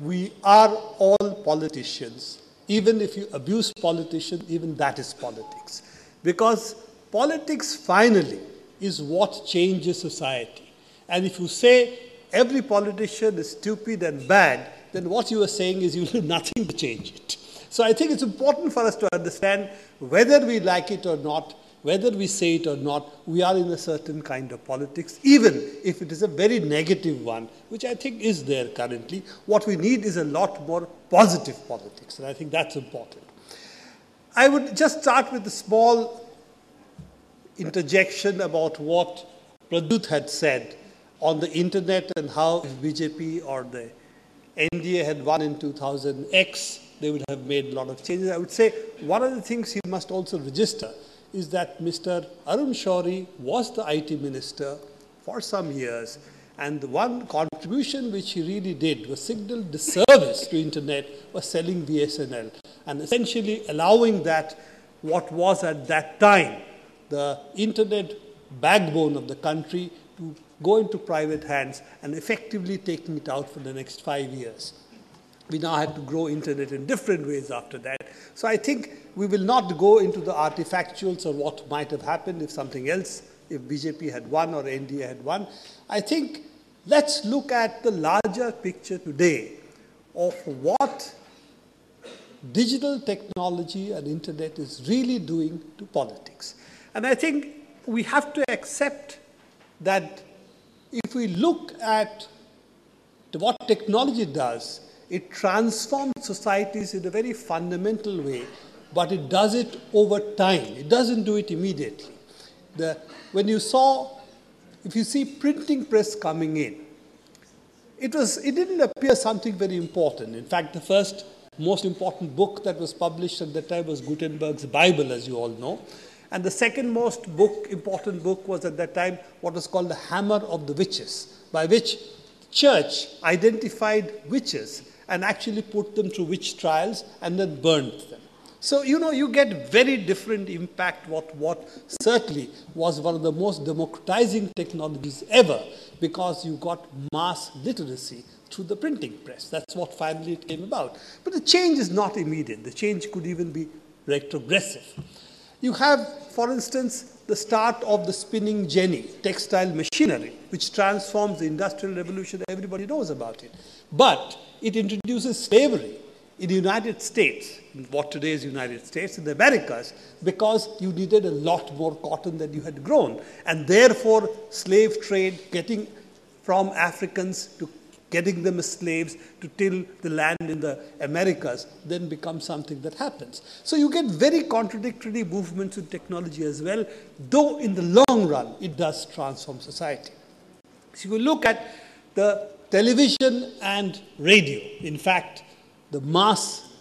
we are all politicians. Even if you abuse politicians, even that is politics. Because politics finally is what changes society. And if you say every politician is stupid and bad, then what you are saying is you will do nothing to change it. So I think it's important for us to understand whether we like it or not, whether we say it or not, we are in a certain kind of politics, even if it is a very negative one, which I think is there currently. What we need is a lot more positive politics, and I think that's important. I would just start with a small interjection about what Pradyut had said on the internet and how if BJP or the NDA had won in 2000X, they would have made a lot of changes. I would say one of the things he must also register is that Mr. Arun Shourie was the IT minister for some years, and the one contribution which he really did was signal disservice to internet was selling BSNL and essentially allowing that what was at that time the internet backbone of the country to go into private hands and effectively taking it out for the next 5 years. We now had to grow internet in different ways after that. So I think we will not go into the artifactuals or what might have happened if something else, if BJP had won or NDA had won. I think let's look at the larger picture today of what digital technology and internet is really doing to politics. And I think we have to accept that if we look at what technology does, it transforms societies in a very fundamental way, but it does it over time. It doesn't do it immediately. If you see printing press coming in, it didn't appear something very important. In fact, the first most important book that was published at that time was Gutenberg's Bible, as you all know. And the second most important book was at that time what was called the Hammer of the Witches, by which the church identified witches and actually put them through witch trials and then burned them. So, you get very different impact what certainly was one of the most democratizing technologies ever, because you got mass literacy through the printing press. That's what finally it came about. But the change is not immediate. The change could even be retrogressive. You have, for instance, the start of the spinning jenny, textile machinery, which transforms the Industrial Revolution. Everybody knows about it. But it introduces slavery in the United States, in what today is United States, in the Americas, because you needed a lot more cotton than you had grown. And therefore, slave trade, getting from Africans to getting them as slaves to till the land in the Americas, then becomes something that happens. So you get very contradictory movements in technology as well, though in the long run, it does transform society. So you look at the television and radio, in fact, the mass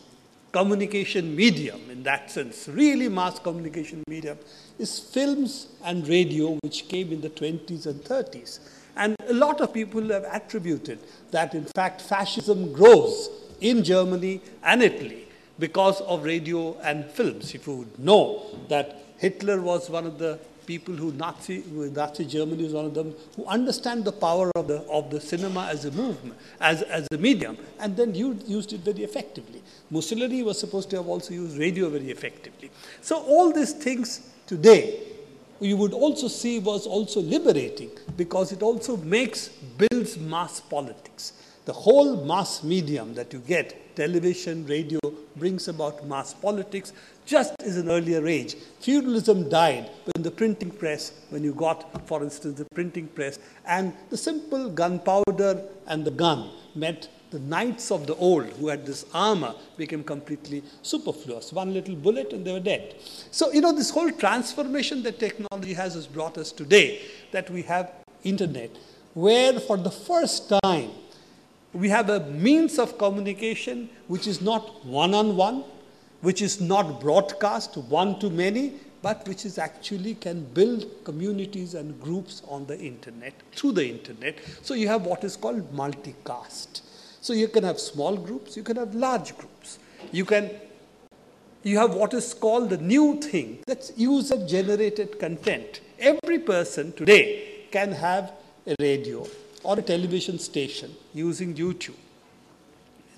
communication medium in that sense, really mass communication medium, is films and radio, which came in the 20s and 30s. And a lot of people have attributed that, in fact, fascism grows in Germany and Italy because of radio and films. If you would know that Hitler was one of the people Nazi Germany was one of them, who understand the power of the cinema as a movement, as a medium, and then used it very effectively. Mussolini was supposed to have also used radio very effectively. So all these things today, you would also see was also liberating, because it also builds mass politics. The whole mass medium that you get, television, radio, brings about mass politics, just as an earlier age. Feudalism died when the printing press, when you got, for instance, the printing press, and the simple gunpowder and the gun meant the knights of the old, who had this armor, became completely superfluous. One little bullet and they were dead. So, this whole transformation that technology has brought us today, that we have internet, where for the first time, we have a means of communication which is not one-on-one, which is not broadcast one to many, but which is actually can build communities and groups on the internet, through the internet. So you have what is called multicast. So you can have small groups, you can have large groups. You have what is called the new thing, that's user-generated content. Every person today can have a radio or a television station using YouTube.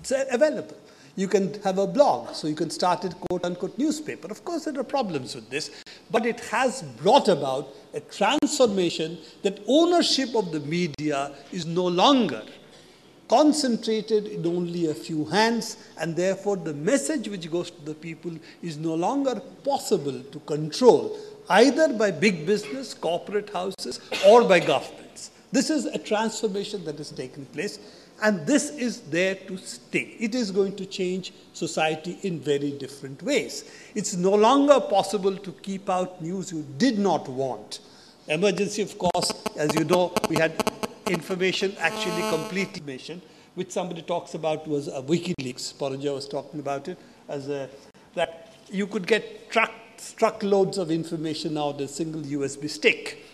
It's available. You can have a blog, so you can start a quote-unquote newspaper. Of course, there are problems with this, but it has brought about a transformation that ownership of the media is no longer concentrated in only a few hands, and therefore the message which goes to the people is no longer possible to control, either by big business, corporate houses, or by governments. This is a transformation that has taken place, and this is there to stay. It is going to change society in very different ways. It's no longer possible to keep out news you did not want. Emergency, of course, as you know, we had information, actually complete information, which somebody talks about was WikiLeaks. Paranja was talking about it as that you could get truckloads of information out of a single USB stick.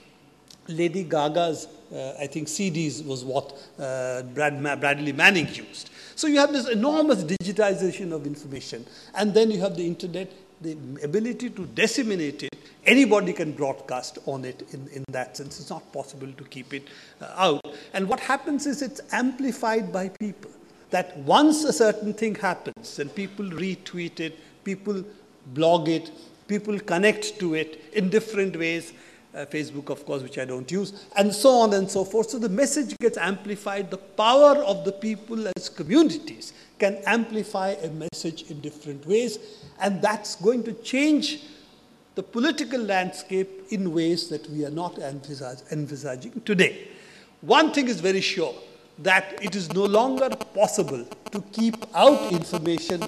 Lady Gaga's, I think, CDs was what Bradley Manning used. So you have this enormous digitization of information, and then you have the internet, the ability to disseminate it. Anybody can broadcast on it in that sense. It's not possible to keep it out. And what happens is it's amplified by people. That once a certain thing happens, and people retweet it, people blog it, people connect to it in different ways, Facebook, of course, which I don't use, and so on and so forth. So the message gets amplified. The power of the people as communities can amplify a message in different ways, and that's going to change the political landscape in ways that we are not envisaging today. One thing is very sure, that it is no longer possible to keep out information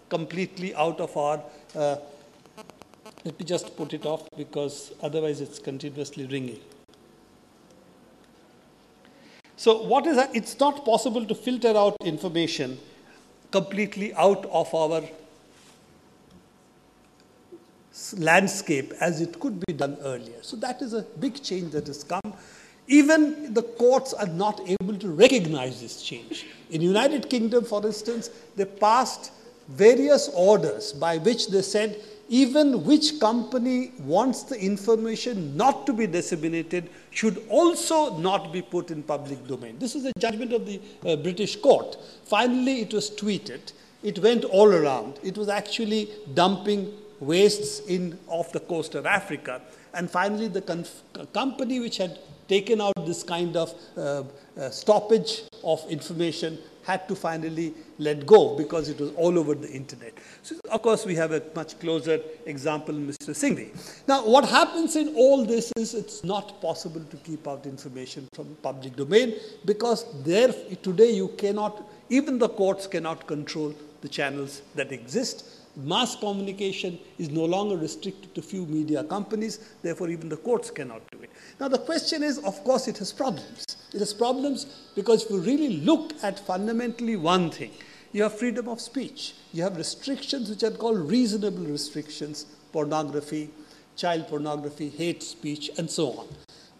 completely out of our, let me just put it off because otherwise it's continuously ringing. So what is that? It's not possible to filter out information completely out of our landscape as it could be done earlier. So that is a big change that has come. Even the courts are not able to recognize this change. In the United Kingdom, for instance, they passed various orders by which they said even which company wants the information not to be disseminated should also not be put in public domain. This is a judgment of the British court. Finally, it was tweeted. It went all around. It was actually dumping wastes off the coast of Africa. And finally, the company which had taken out this kind of stoppage of information had to finally let go because it was all over the internet. So, of course, we have a much closer example, Mr. Singhvi. Now, what happens in all this is it's not possible to keep out information from public domain because today you cannot, even the courts cannot control the channels that exist. Mass communication is no longer restricted to few media companies, therefore even the courts cannot do it. Now the question is, of course, it has problems. It has problems because if you really look at fundamentally one thing, you have freedom of speech. You have restrictions which are called reasonable restrictions, pornography, child pornography, hate speech, and so on.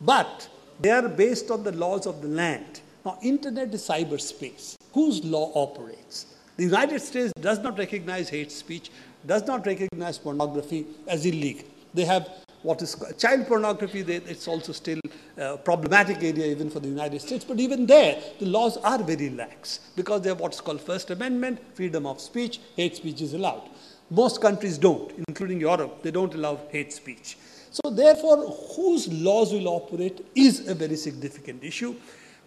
But they are based on the laws of the land. Now, internet is cyberspace. Whose law operates? The United States does not recognize hate speech, does not recognize pornography as illegal. They have what is called child pornography. It's also still a problematic area even for the United States. But even there, the laws are very lax because they have what's called First Amendment, freedom of speech, hate speech is allowed. Most countries don't, including Europe. They don't allow hate speech. So therefore, whose laws will operate is a very significant issue.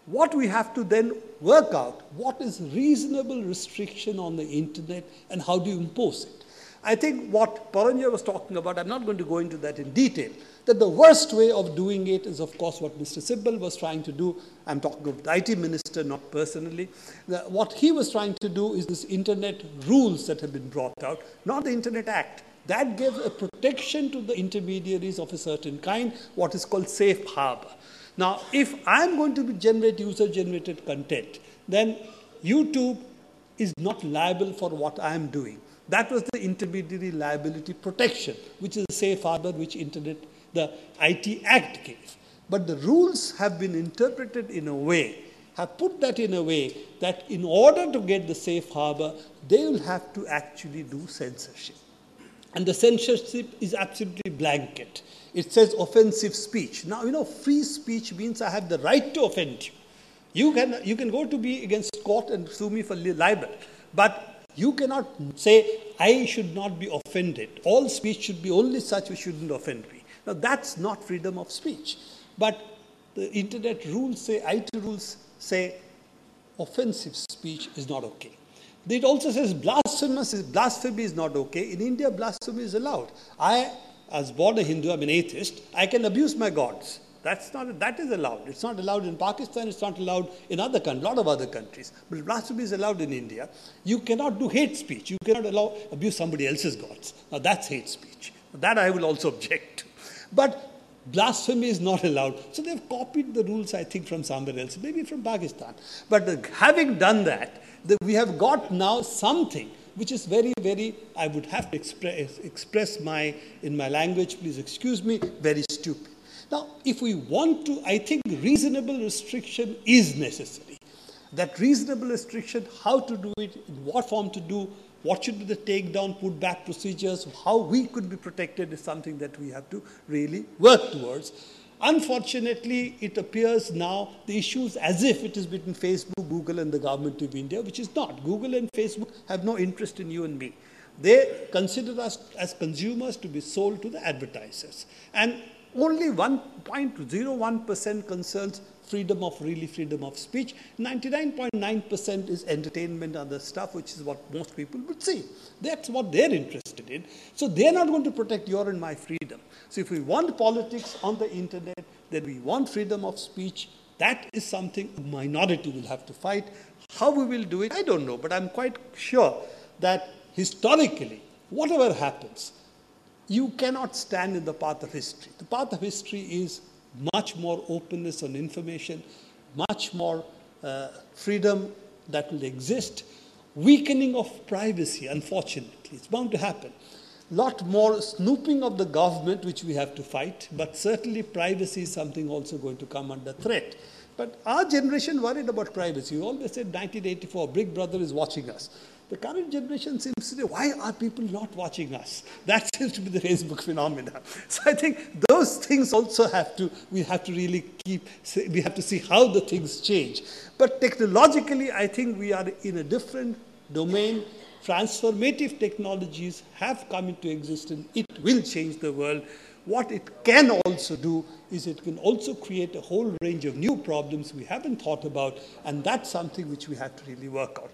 What we have to then work out, what is reasonable restriction on the internet and how do you impose it? I think what Paranja was talking about, I'm not going to go into that in detail, that the worst way of doing it is, of course, what Mr. Sibbal was trying to do. I'm talking of the IT minister, not personally. What he was trying to do is this internet rules that have been brought out, not the Internet Act. That gives a protection to the intermediaries of a certain kind, what is called safe harbor. Now, if I'm going to generate user-generated content, then YouTube is not liable for what I'm doing. That was the intermediary liability protection, which is a safe harbor which the IT Act gave. But the rules have been interpreted in a way, have put that in a way that in order to get the safe harbor, they will have to actually do censorship. And the censorship is absolutely blanket. It says offensive speech. Now, free speech means I have the right to offend you. You can go to be against court and sue me for libel. But you cannot say, I should not be offended. All speech should be only such which shouldn't offend me. Now, that's not freedom of speech. But the internet rules say, IT rules say, offensive speech is not okay. It also says blasphemy is not okay. In India, blasphemy is allowed. I, as born a Hindu, I'm an atheist, I can abuse my gods. That is allowed. It's not allowed in Pakistan, it's not allowed in other countries, a lot of other countries. But blasphemy is allowed in India. You cannot do hate speech. You cannot abuse somebody else's gods. Now that's hate speech. That I will also object to. But blasphemy is not allowed. So they've copied the rules, I think, from somewhere else, maybe from Pakistan. But having done that, we have got now something which is very, very, I would have to express in my language, please excuse me, very stupid. Now, if we want to, I think reasonable restriction is necessary. That reasonable restriction, how to do it, in what form to do, what should be the takedown, put back procedures, how we could be protected is something that we have to really work towards. Unfortunately, it appears now the issues as if it is between Facebook, Google and the government of India, which is not. Google and Facebook have no interest in you and me. They consider us as consumers to be sold to the advertisers. And only 1.01% concerns freedom of speech. 99.9% is entertainment and other stuff, which is what most people would see. That's what they're interested in. So they're not going to protect your and my freedom. So if we want politics on the internet, then we want freedom of speech. That is something a minority will have to fight. How we will do it, I don't know. But I'm quite sure that historically, whatever happens, you cannot stand in the path of history. The path of history is much more openness on information, much more freedom that will exist, weakening of privacy, unfortunately. It's bound to happen. Lot more snooping of the government, which we have to fight, but certainly privacy is something also going to come under threat. But our generation worried about privacy. We always said 1984, Big Brother is watching us. The current generation seems to say, why are people not watching us? That seems to be the Facebook phenomenon. So I think those things also we have to really we have to see how the things change. But technologically, I think we are in a different domain. Transformative technologies have come into existence. It will change the world. What it can also do is it can also create a whole range of new problems we haven't thought about, and that's something which we have to really work on.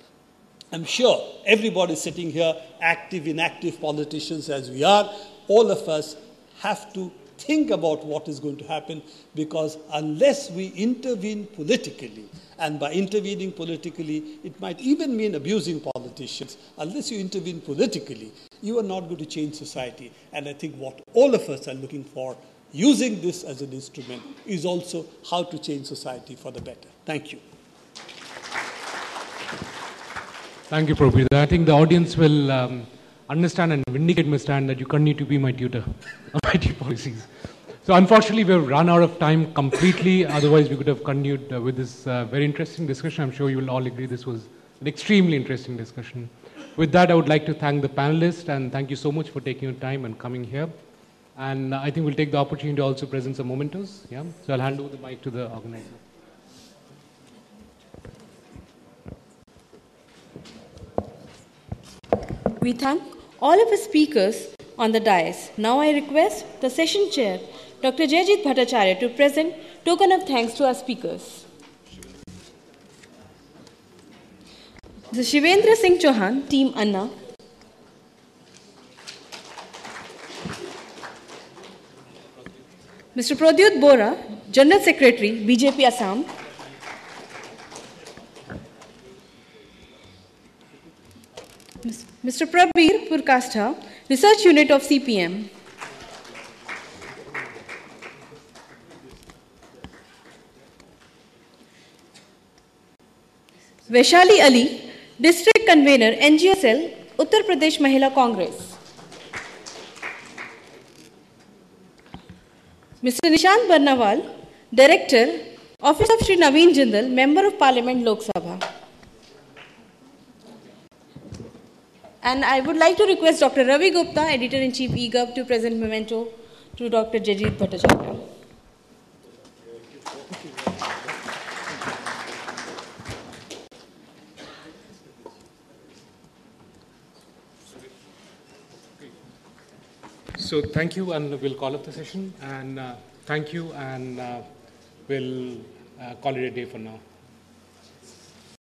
I'm sure everybody sitting here, active, inactive politicians as we are, all of us have to think about what is going to happen, because unless we intervene politically, and by intervening politically, it might even mean abusing politicians, unless you intervene politically, you are not going to change society. And I think what all of us are looking for, using this as an instrument, is also how to change society for the better. Thank you. Thank you, Prabhu. I think the audience will understand and vindicate my stand that you continue to be my tutor on IT policies. So unfortunately, we've run out of time completely. Otherwise, we could have continued with this very interesting discussion. I'm sure you will all agree this was an extremely interesting discussion. With that, I would like to thank the panelists, and thank you so much for taking your time and coming here. And I think we'll take the opportunity to also present some mementos. Yeah? So I'll hand over the mic to the organizer. We thank all of the speakers on the dais. Now I request the session chair, Dr. Jayajit Bhattacharya, to present token of thanks to our speakers. The Shivendra Singh Chauhan, Team Anna. Mr. Pradyut Bora, General Secretary, BJP Assam. Mr. Prabir Purkastha, Research Unit of CPM. Vaishali Ali, District Convener, NGSL, Uttar Pradesh Mahila Congress. Mr. Nishant Barnawal, Director, Office of Shri Naveen Jindal, Member of Parliament, Lok Sabha. And I would like to request Dr. Ravi Gupta, Editor-in-Chief, eGov, to present memento to Dr. Jayajit Bhattacharya. So thank you, and we'll call up the session. And thank you, and we'll call it a day for now.